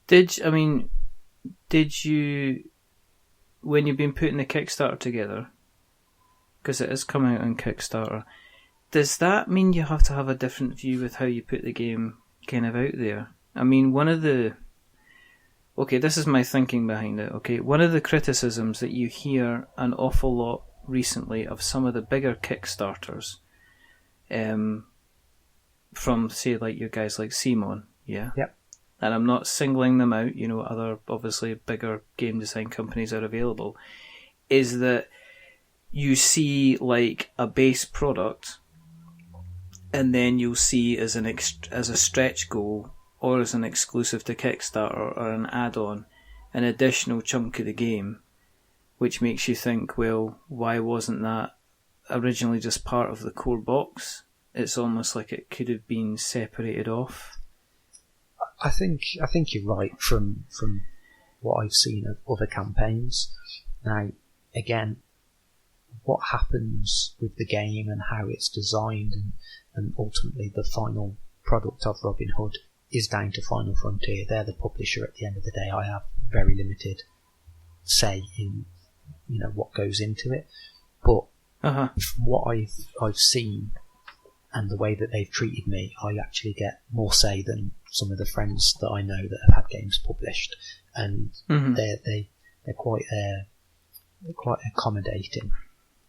Did you, when you've been putting the Kickstarter together, because it is coming out on Kickstarter, does that mean you have to have a different view with how you put the game kind of out there? I mean, this is my thinking behind it, okay? One of the criticisms that you hear an awful lot recently of some of the bigger Kickstarters, from, say, like your guys like Simon, yeah? Yep. And I'm not singling them out, other obviously bigger game design companies are available, is that you see like a base product and then you'll see as a stretch goal or as an exclusive to Kickstarter or an add-on an additional chunk of the game, which makes you think, well, why wasn't that originally just part of the core box? It's almost like it could have been separated off. I think you're right from what I've seen of other campaigns. Now, again, what happens with the game and how it's designed and ultimately the final product of Robin Hood is down to Final Frontier. They're the publisher at the end of the day. I have very limited say in what goes into it, but from what I've seen and the way that they've treated me, I actually get more say than some of the friends that I know that have had games published, and they're quite accommodating.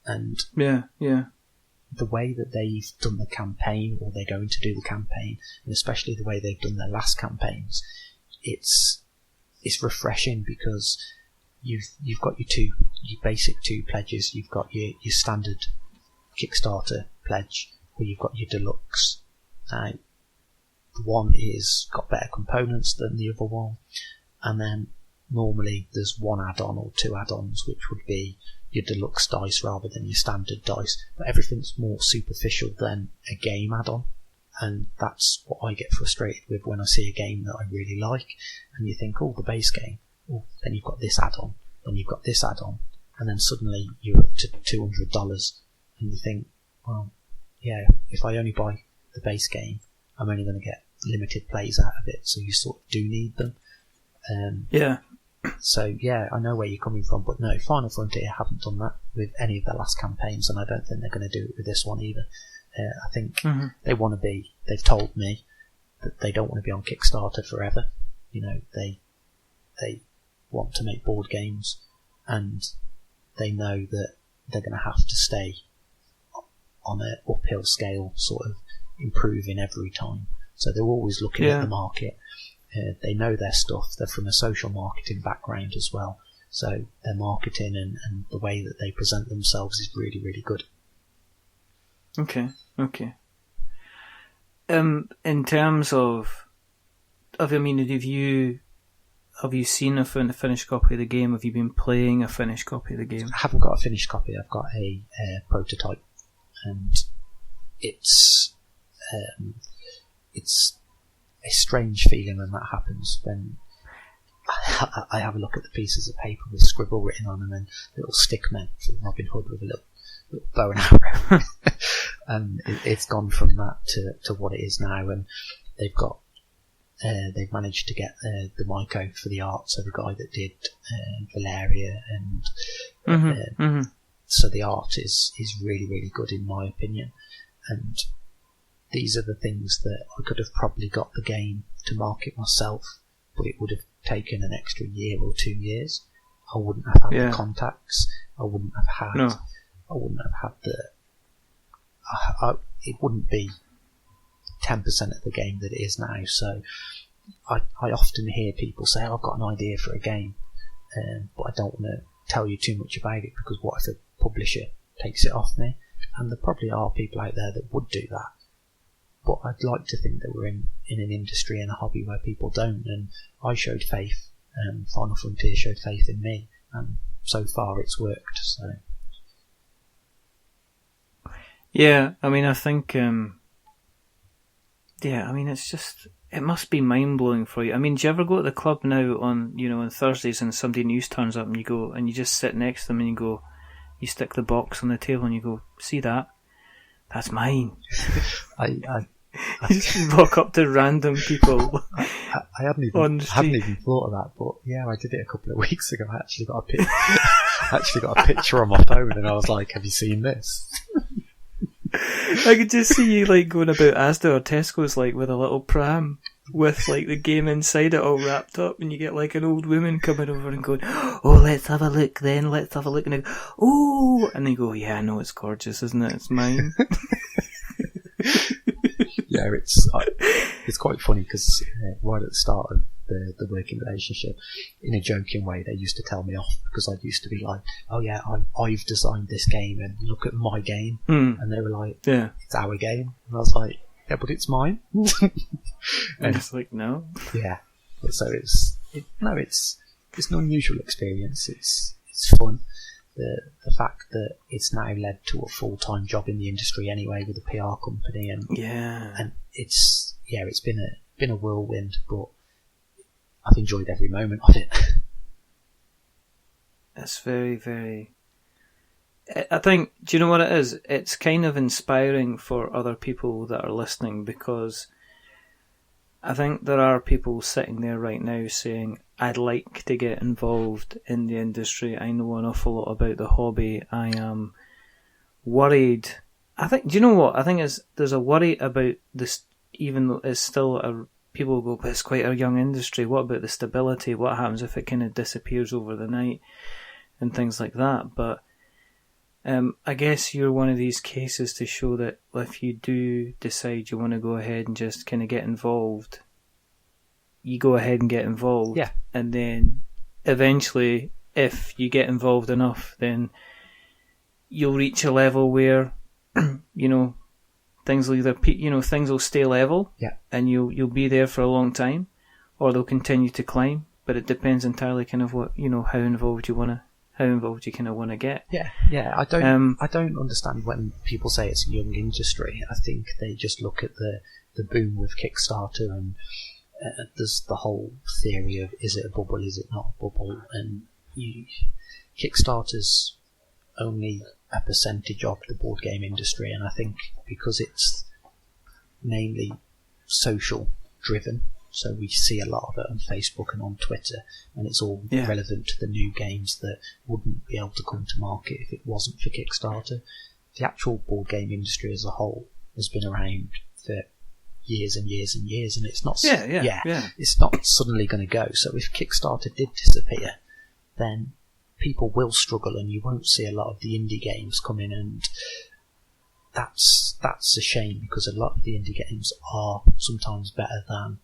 And the way that they've done the campaign, or they're going to do the campaign, and especially the way they've done their last campaigns, it's refreshing, because you've got your basic 2 pledges. You've got your standard Kickstarter pledge, where you've got your deluxe. Now, the one is got better components than the other one, and then normally there's 1 add-on or 2 add-ons, which would be your deluxe dice rather than your standard dice, but everything's more superficial than a game add-on, and that's what I get frustrated with when I see a game that I really like, and you think, the base game, then you've got this add-on, then you've got this add-on, and then suddenly you're up to $200, and you think, well, yeah, if I only buy the base game, I'm only going to get limited plays out of it, so you sort of do need them. So yeah, I know where you're coming from, but no, Final Frontier haven't done that with any of their last campaigns, and I don't think they're going to do it with this one either. I think they want to be. They've told me that they don't want to be on Kickstarter forever. They want to make board games, and they know that they're going to have to stay on an uphill scale, sort of improving every time. So they're always looking at the market. They know their stuff. They're from a social marketing background as well. So their marketing and the way that they present themselves is really, really good. Okay. In terms of have you seen a finished copy of the game? Have you been playing a finished copy of the game? I haven't got a finished copy. I've got a prototype, and it's a strange feeling when that happens, when I have a look at the pieces of paper with scribble written on them and little stick men from Robin Hood with a little bow and arrow. And it's gone from that to what it is now, and they've got they've managed to get the Myco for the art, so the guy that did Valeria, and so the art is really, really good in my opinion. And these are the things that I could have probably got the game to market myself, but it would have taken an extra year or 2 years. I wouldn't have had the contacts. I wouldn't have had. No. I wouldn't have had the. It wouldn't be 10% of the game that it is now. So I often hear people say, "I've got an idea for a game, but I don't want to tell you too much about it because what if a publisher takes it off me?" And there probably are people out there that would do that. But I'd like to think that we're in an industry and a hobby where people don't, and I showed faith, and Final Frontier showed faith in me, and so far it's worked. So yeah, I mean, I think it's just, it must be mind blowing for you. I mean, do you ever go to the club now on Thursdays and somebody new turns up and you go and you just sit next to them and you stick the box on the table and you go, "See that? That's mine." You just walk up to random people. I hadn't even thought of that, but yeah, I did it a couple of weeks ago. I actually got a picture on my phone, and I was like, "Have you seen this?" I could just see you like going about Asda or Tesco's like with a little pram with like the game inside it all wrapped up, and you get like an old woman coming over and going, "Oh, let's have a look then, let's have a look," and I go, "Oh," and they go, "Yeah, I know, it's gorgeous, isn't it? It's mine." Yeah, it's quite funny because right at the start of the working relationship, in a joking way, they used to tell me off because I used to be like, "Oh yeah, I've designed this game and look at my game," and they were like, "Yeah, it's our game," and I was like, "Yeah, but it's mine." And it's like, no, yeah. So it's an unusual experience. It's fun. The fact that it's now led to a full-time job in the industry anyway with a PR company, and it's been a whirlwind, but I've enjoyed every moment of it. It's very, very. I think, do you know what it is? It's kind of inspiring for other people that are listening, because I think there are people sitting there right now saying, "I'd like to get involved in the industry. I know an awful lot about the hobby. I am worried." I think, do you know what? I think there's a worry about this, even though it's still people go, "But it's quite a young industry. What about the stability? What happens if it kind of disappears over the night?" and things like that. But I guess you're one of these cases to show that if you do decide you want to go ahead and just kind of get involved, you go ahead and get involved. Yeah. And then eventually, if you get involved enough, then you'll reach a level where, things will things will stay level. Yeah. And you'll be there for a long time, or they'll continue to climb. But it depends entirely kind of what, how involved you kind of want to get. Yeah. I don't understand when people say it's a young industry. I think they just look at the boom with Kickstarter, and there's the whole theory of, is it a bubble, is it not a bubble? And Kickstarter's only a percentage of the board game industry, and I think because it's mainly social driven, so we see a lot of it on Facebook and on Twitter, and it's all relevant to the new games that wouldn't be able to come to market if it wasn't for Kickstarter. The actual board game industry as a whole has been around for years and years and years, and it's not it's not suddenly going to go. So if Kickstarter did disappear, then people will struggle, and you won't see a lot of the indie games come in, and that's a shame, because a lot of the indie games are sometimes better than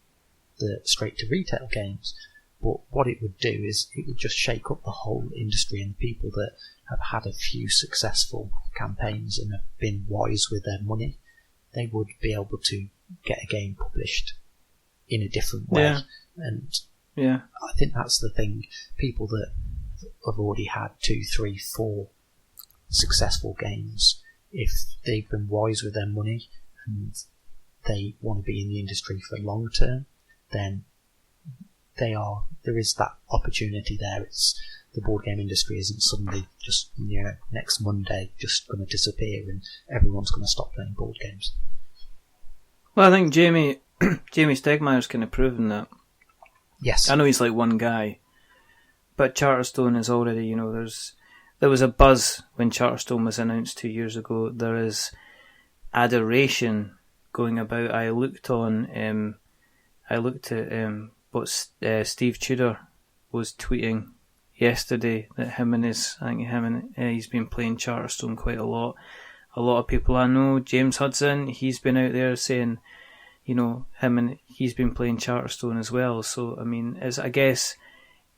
the straight to retail games. But what it would do is it would just shake up the whole industry, and people that have had a few successful campaigns and have been wise with their money, they would be able to get a game published in a different way. And I think that's the thing. People that have already had 2, 3, 4 successful games, if they've been wise with their money and they want to be in the industry for long term, then there is that opportunity there. It's the board game industry isn't suddenly just next Monday just going to disappear and everyone's going to stop playing board games. Well, I think, Jamie, Jamie Stegmaier's kind of proven that. Yes. I know he's like one guy, but Charterstone is already, there was a buzz when Charterstone was announced 2 years ago. There is adoration going about. I looked at what Steve Tudor was tweeting yesterday, that he's been playing Charterstone quite a lot. A lot of people I know, James Hudson, he's been out there saying, he's been playing Charterstone as well. So, I guess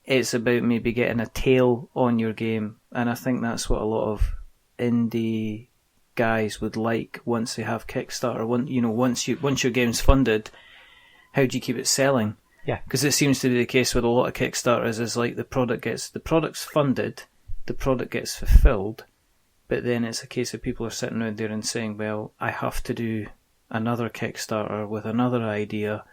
it's about maybe getting a tail on your game, and I think that's what a lot of indie guys would like once they have Kickstarter. Once your game's funded, how do you keep it selling? Yeah, because it seems to be the case with a lot of Kickstarters is like the product's funded, the product gets fulfilled, but then it's a case of people are sitting out there and saying, well, I have to do another Kickstarter with another idea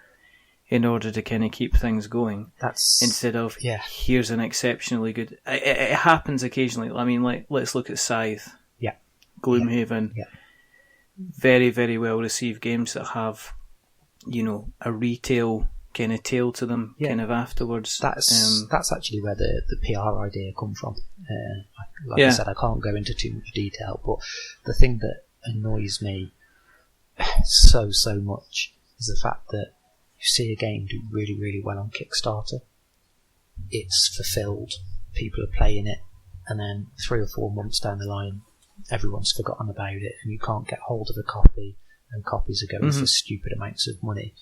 in order to kind of keep things going. That's instead of here's an exceptionally good. It happens occasionally. Let's look at Scythe. Yeah, Gloomhaven. Yeah. Very, very well received games that have, a retail kind of tail to them, kind of afterwards. That's actually where the PR idea come from. I said, I can't go into too much detail, but the thing that annoys me so much is the fact that you see a game do really, really well on Kickstarter. It's fulfilled, people are playing it, and then 3 or 4 months down the line, everyone's forgotten about it, and you can't get hold of a copy, and copies are going for stupid amounts of money.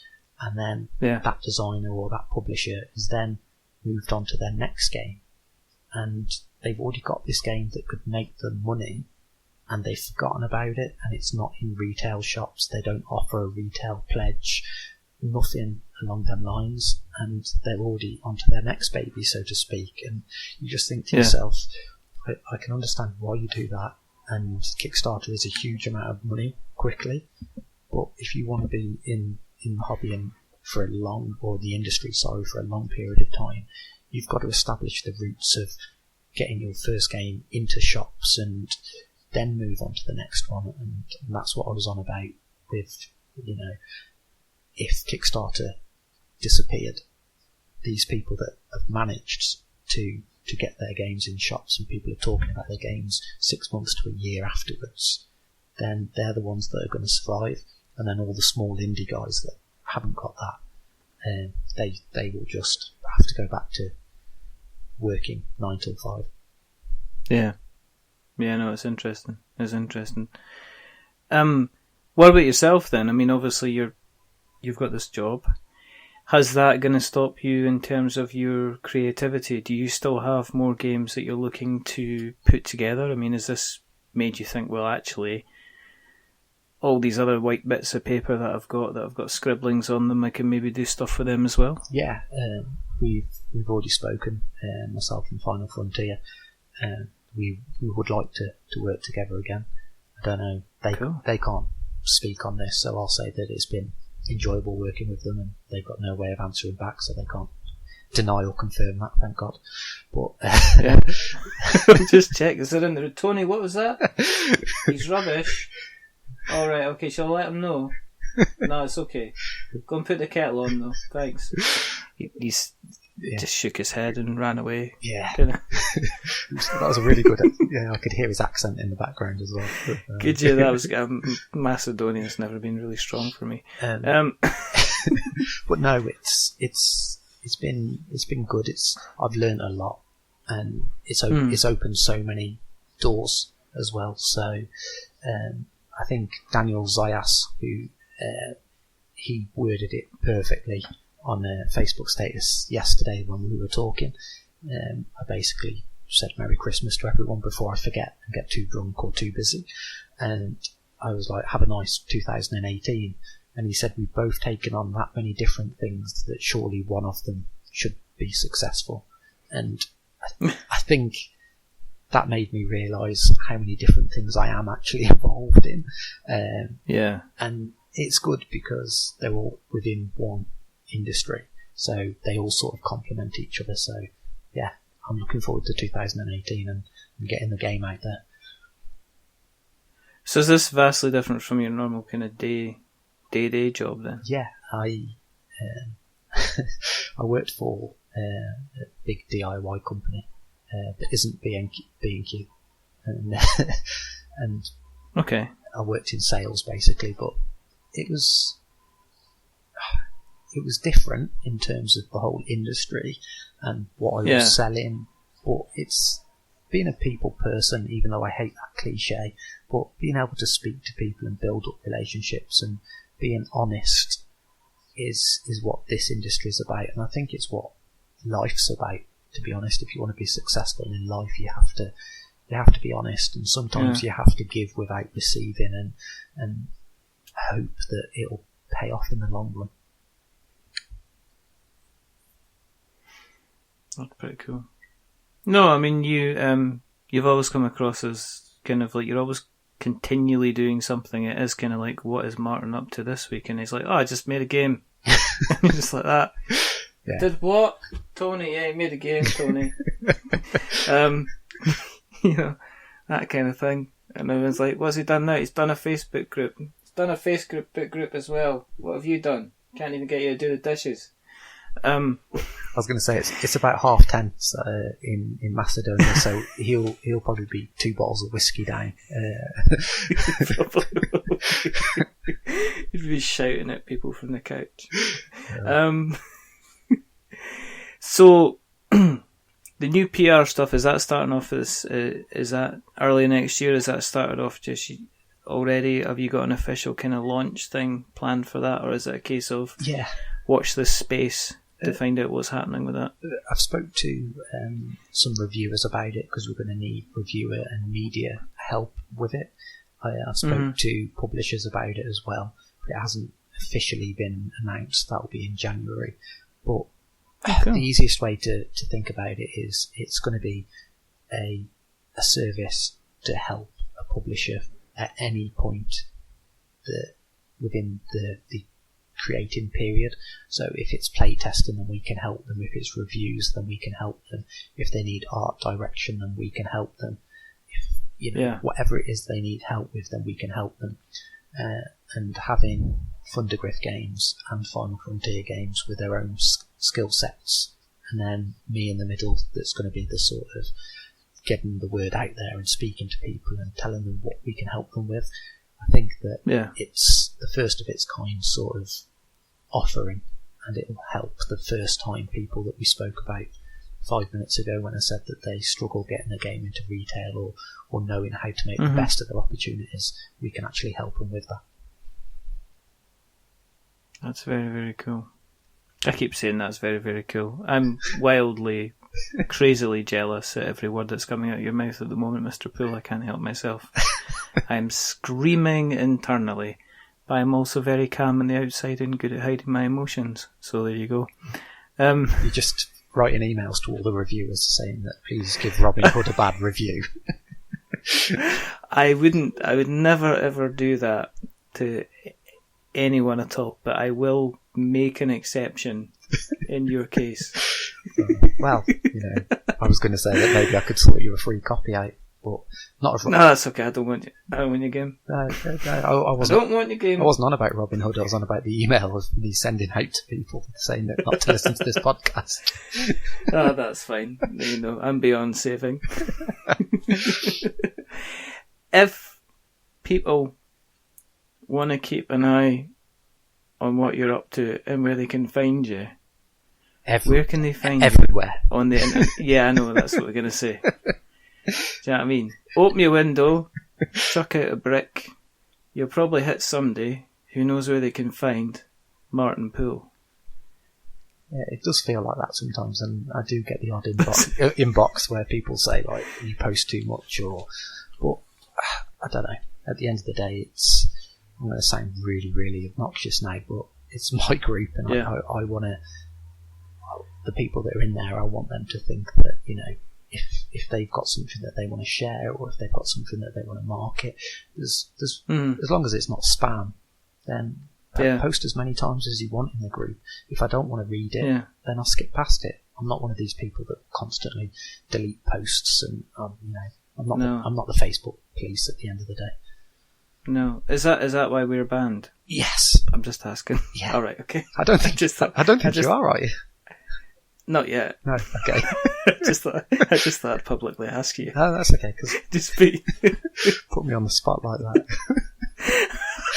And then that designer or that publisher is then moved on to their next game, and they've already got this game that could make them money, and they've forgotten about it, and it's not in retail shops. They don't offer a retail pledge, nothing along them lines, and they're already onto their next baby, so to speak. And you just think to yourself, I can understand why you do that, and Kickstarter is a huge amount of money quickly, but if you want to be in the hobby and for a long, or the industry, for a long period of time, you've got to establish the roots of getting your first game into shops and then move on to the next one. And that's what I was on about with, if Kickstarter disappeared, these people that have managed to get their games in shops and people are talking about their games 6 months to a year afterwards, then they're the ones that are going to survive. And then all the small indie guys that haven't got that, they will just have to go back to working 9 till 5. Yeah, no, it's interesting. What about yourself then? Obviously you've got this job. How's that going to stop you in terms of your creativity? Do you still have more games that you're looking to put together? Has this made you think, well, actually, all these other white bits of paper that I've got scribblings on them, I can maybe do stuff for them as well? Yeah, we've already spoken, myself and Final Frontier. We would like to work together again. I don't know, they can't speak on this, so I'll say that it's been enjoyable working with them, and they've got no way of answering back, so they can't deny or confirm that, thank God. But just check, is it in there? Tony, what was that? He's rubbish. Alright, okay, shall I let him know? No, it's okay. Go and put the kettle on though, thanks. He's just shook his head and ran away. Yeah. That was a really good, I could hear his accent in the background as well. Could you? That was, Macedonian's never been really strong for me. But no, it's been good. I've learned a lot, and it's opened so many doors as well. So, I think Daniel Zayas, who he worded it perfectly on a Facebook status yesterday when we were talking. I basically said Merry Christmas to everyone before I forget and get too drunk or too busy. And I was like, have a nice 2018. And he said, we've both taken on that many different things that surely one of them should be successful. And I think that made me realise how many different things I am actually involved in. And it's good because they're all within one industry, so they all sort of complement each other. So yeah, I'm looking forward to 2018 and getting the game out there. So is this vastly different from your normal kind of day day job then? Yeah, I worked for a big DIY company that isn't B&Q, and and okay, I worked in sales basically, but it was different in terms of the whole industry and what I was selling. But it's being a people person, even though I hate that cliche, but being able to speak to people and build up relationships and being honest is what this industry is about. And I think it's what life's about, to be honest. If you want to be successful in life, you have to be honest, and sometimes you have to give without receiving, and hope that it'll pay off in the long run. That's pretty cool. No, I mean, you've always come across as kind of like you're always continually doing something. It is kind of like, what is Martyn up to this week? And he's like, oh, I just made a game. Just like that. Yeah. Did what? Tony, yeah, he made a game, Tony. You know, that kind of thing. And everyone's like, what's he done now? He's done a Facebook group. He's done a Facebook group as well. What have you done? Can't even get you to do the dishes. I was going to say it's about 10:30 in Macedonia, so he'll probably be 2 bottles of whiskey down. He'd be shouting at people from the couch. So the new PR stuff, is that starting off as is that early next year? Is that started off just already? Have you got an official kind of launch thing planned for that, or is it a case of watch this space to find out what's happening with that? I've spoke to some reviewers about it, because we're going to need reviewer and media help with it. I've spoke to publishers about it as well, but it hasn't officially been announced. That'll be in January. But the easiest way to think about it is it's going to be a service to help a publisher at any point within the creating period. So if it's play testing, then we can help them. If it's reviews, then we can help them. If they need art direction, then we can help them. If whatever it is they need help with, then we can help them. And having Thundergriff Games and Final Frontier Games with their own skill sets, and then me in the middle, that's going to be the sort of getting the word out there and speaking to people and telling them what we can help them with. I think that it's the first of its kind sort of offering, and it will help the first time people that we spoke about 5 minutes ago when I said that they struggle getting a game into retail or knowing how to make the best of their opportunities. We can actually help them with that. That's very, very cool. I keep saying that's very, very cool. I'm wildly, crazily jealous at every word that's coming out of your mouth at the moment, Mr. Poole. I can't help myself. I'm screaming internally, but I'm also very calm on the outside and good at hiding my emotions. So there you go. You're just writing emails to all the reviewers saying that please give Robin Hood a bad review. I would never ever do that to anyone at all, but I will make an exception in your case. Well, I was going to say that maybe I could sort you a free copy out, but not. No, that's okay. I don't want your game. I don't want your game. I wasn't on about Robin Hood. I was on about the email of me sending out to people saying that not to listen to this podcast. Oh, that's fine. I'm beyond saving. If people want to keep an eye on what you're up to and where they can find you, where can they find everywhere you? On the internet? Yeah, I know, that's what we're going to say. Do you know what I mean? Open your window, chuck out a brick, you'll probably hit somebody who knows where they can find Martyn Poole. Yeah, it does feel like that sometimes, and I do get the odd inbox where people say, like, you post too much, but I don't know. At the end of the day, I'm going to sound really, really obnoxious now, but it's my group, and I want to. The people that are in there, I want them to think that if they've got something that they want to share, or if they've got something that they want to market, as long as it's not spam, then post as many times as you want in the group. If I don't want to read it, then I'll skip past it. I'm not one of these people that constantly delete posts, and I'm not the Facebook police at the end of the day. No. Is that why we're banned? Yes. I'm just asking. Yeah. All right. Okay. I don't think you are, are you? Not yet. No. Okay. I just thought I'd publicly ask you. No, that's okay. Cause Just be put me on the spot like that.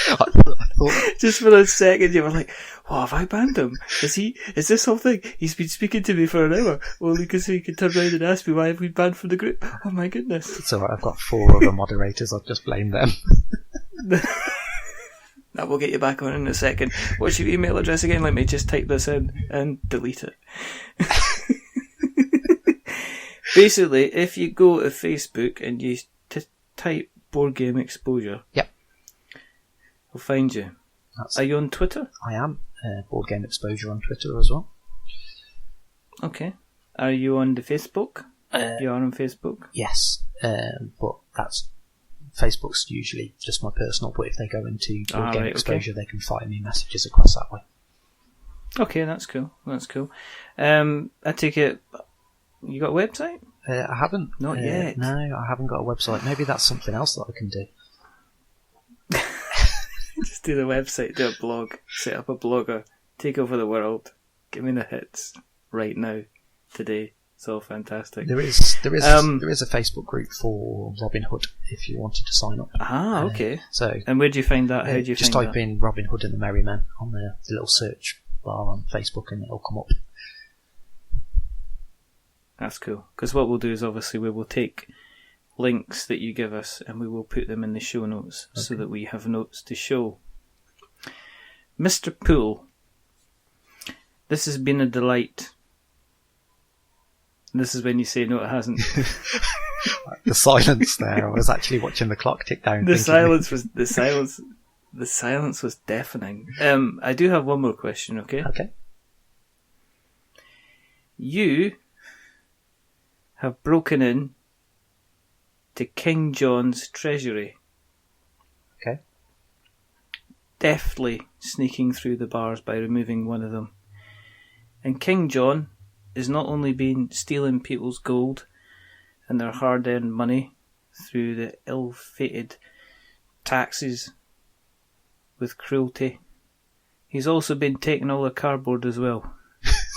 I thought just for a second you were like, "What, have I banned him? Is this whole thing? He's been speaking to me for an hour only because he can turn around and ask me why have we banned from the group? Oh my goodness!" it's alright. I've got 4 other moderators. I'll just blame them. Now we'll get you back on in a second. What's your email address again? Let me just type this in and delete it. Basically, if you go to Facebook and you type Board Game Exposure, Yep. I'll find you. Are you on Twitter? I am. Board Game Exposure on Twitter as well. Okay. Are you on the Facebook? You are on Facebook? Yes. But Facebook's usually just my personal, but if they go into Board Game Exposure, they can fire me messages across that way. Okay, that's cool. I take it, you got a website? I haven't. Not yet. No, I haven't got a website. Maybe that's something else that I can do. Just do the website, do a blog, set up a blogger, take over the world, give me the hits right now, today. It's all fantastic. There is a Facebook group for Robin Hood if you wanted to sign up. Ah, okay. And where do you find that? How do you just find type that? in Robin Hood and the Merry Men on the little search bar on Facebook and it'll come up. That's cool. Because what we'll do is obviously we will take links that you give us and we will put them in the show notes so that we have notes to show. Mr. Poole, this has been a delight. This is when you say no, it hasn't. The silence there. I was actually watching the clock tick down. The silence was deafening. I do have one more question. Okay. Okay. You have broken in to King John's treasury. Okay. Deftly sneaking through the bars by removing one of them. And King John is not only been stealing people's gold and their hard-earned money through the ill-fated taxes with cruelty, he's also been taking all the cardboard as well.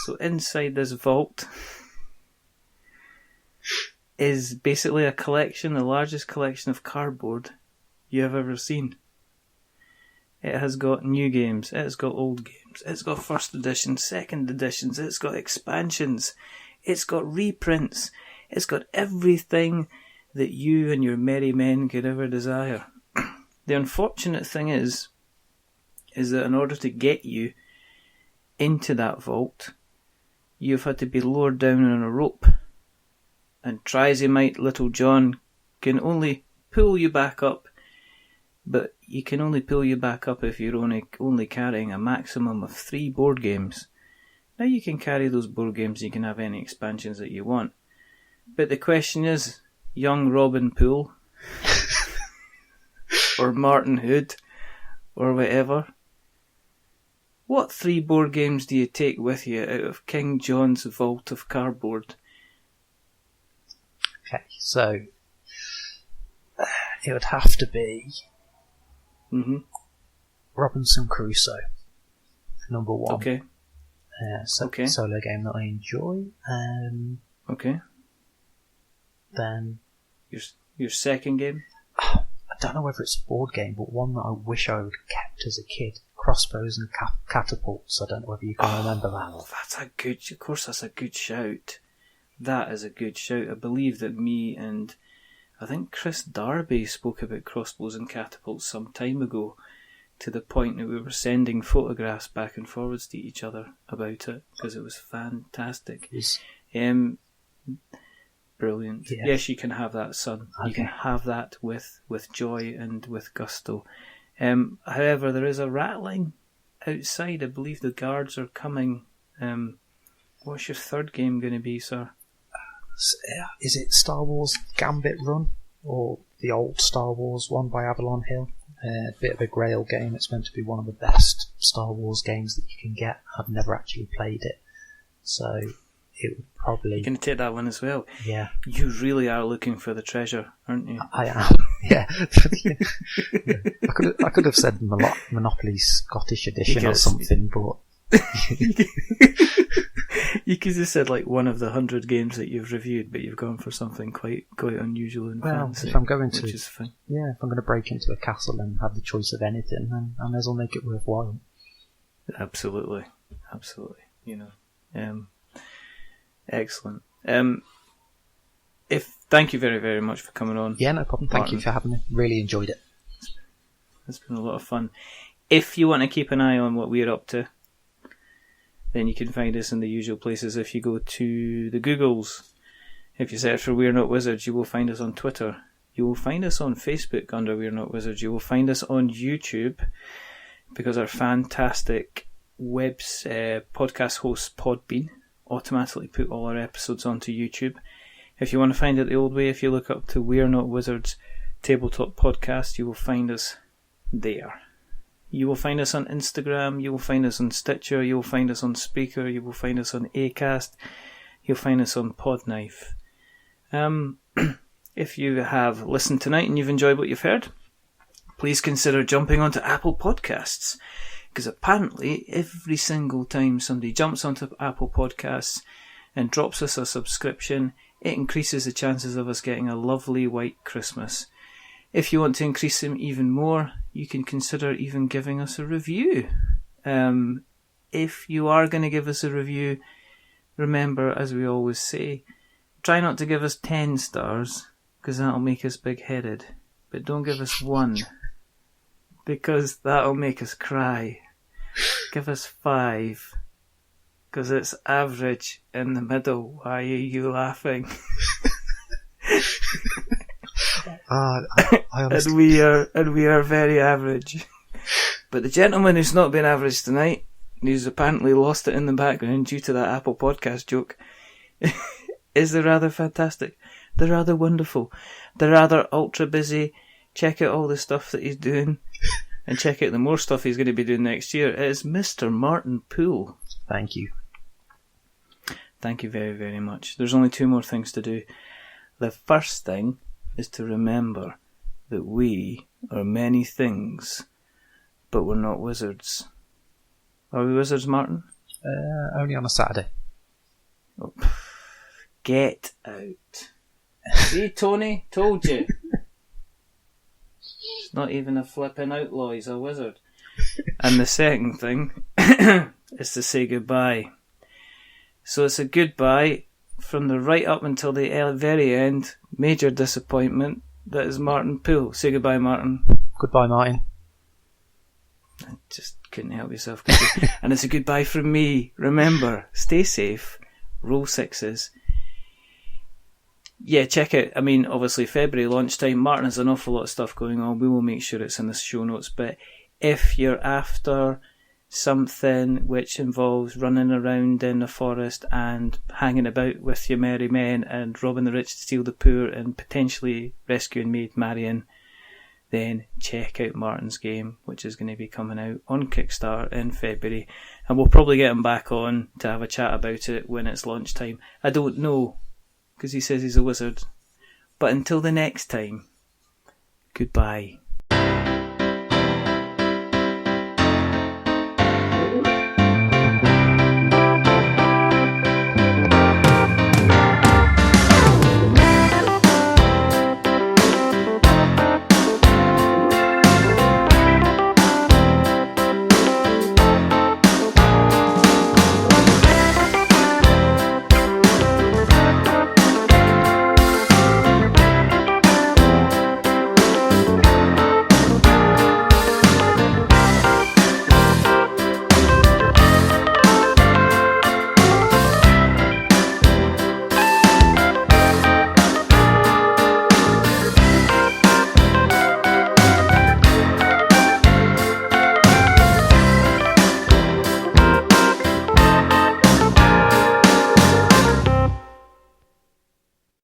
So inside this vault is basically a collection, the largest collection of cardboard you have ever seen. It has got new games, it's got old games, it's got first editions, second editions, it's got expansions, it's got reprints, it's got everything that you and your merry men could ever desire. The unfortunate thing is that in order to get you into that vault, you've had to be lowered down on a rope. And try as he might, Little John can only pull you back up, but you can only pull you back up if you're only carrying a maximum of 3 board games. Now you can carry those board games, you can have any expansions that you want. But the question is, young Robin Poole, or Martyn Hood, or whatever, what 3 board games do you take with you out of King John's vault of cardboard? Okay, so it would have to be Robinson Crusoe, number 1. Okay. Solo game that I enjoy. Okay. Then your second game? I don't know whether it's a board game, but one that I wish I would have kept as a kid. Crossbows and catapults. I don't know whether you can remember that. Oh, that's a good shout. That is a good shout. I believe that me and I think Chris Darby spoke about crossbows and catapults some time ago, to the point that we were sending photographs back and forwards to each other about it, because it was fantastic. Brilliant. Yeah. Yes, you can have that, son. Okay. You can have that with joy and with gusto. However, there is a rattling outside. I believe the guards are coming. What's your third game going to be, sir? Is it Star Wars Gambit Run, or the old Star Wars one by Avalon Hill? A bit of a grail game. It's meant to be one of the best Star Wars games that you can get. I've never actually played it, so it would probably... You're going to take that one as well? Yeah. You really are looking for the treasure, aren't you? I am. Yeah. I could have said Monopoly Scottish Edition or something, but you could have said like one of the 100 games that you've reviewed, but you've gone for something quite unusual and fancy. If I'm going to, which is fine. Yeah, if I'm going to break into a castle and have the choice of anything, then I may as well make it worthwhile. Absolutely. You know, excellent. Thank you very, very much for coming on. Yeah, no problem. Thank you for having me. Really enjoyed it. It's been a lot of fun. If you want to keep an eye on what we're up to, then you can find us in the usual places. If you go to the Googles, if you search for We're Not Wizards, you will find us on Twitter. You will find us on Facebook under We're Not Wizards. You will find us on YouTube, because our fantastic podcast host Podbean automatically put all our episodes onto YouTube. If you want to find it the old way, if you look up to We're Not Wizards Tabletop Podcast, you will find us there. You will find us on Instagram, you will find us on Stitcher, you will find us on Spreaker, you will find us on Acast, you'll find us on Podknife. If you have listened tonight and you've enjoyed what you've heard, please consider jumping onto Apple Podcasts, because apparently every single time somebody jumps onto Apple Podcasts and drops us a subscription, it increases the chances of us getting a lovely white Christmas. If you want to increase them even more, you can consider even giving us a review. If you are going to give us a review, remember, as we always say, try not to give us 10 stars, because that'll make us big-headed. But don't give us 1, because that'll make us cry. Give us 5, because it's average in the middle. Why are you laughing? And we are very average. But the gentleman who's not been average tonight, who's apparently lost it in the background due to that Apple Podcast joke, is the rather fantastic. They're rather wonderful. They're rather ultra busy. Check out all the stuff that he's doing, and check out the more stuff he's going to be doing next year. It is Mr. Martyn Poole. Thank you. Thank you very, very much. There's only 2 more things to do. The first thing is to remember that we are many things, but we're not wizards. Are we wizards, Martyn? Only on a Saturday. Oh, get out. See, Tony? Told you. It's not even a flipping outlaw, he's a wizard. And the second thing is to say goodbye. So it's a goodbye from the right up until the very end. Major disappointment. That is Martyn Poole. Say goodbye, Martyn. Goodbye, Martyn. I just couldn't help yourself. And it's a goodbye from me. Remember, stay safe. Roll 6s. Yeah, check out, obviously February lunchtime. Martyn has an awful lot of stuff going on. We will make sure it's in the show notes. But if you're after something which involves running around in the forest and hanging about with your merry men and robbing the rich to steal the poor and potentially rescuing Maid Marian, then check out Martyn's game, which is going to be coming out on Kickstarter in February, and we'll probably get him back on to have a chat about it when it's lunchtime. I don't know, because he says he's a wizard. But until the next time, goodbye.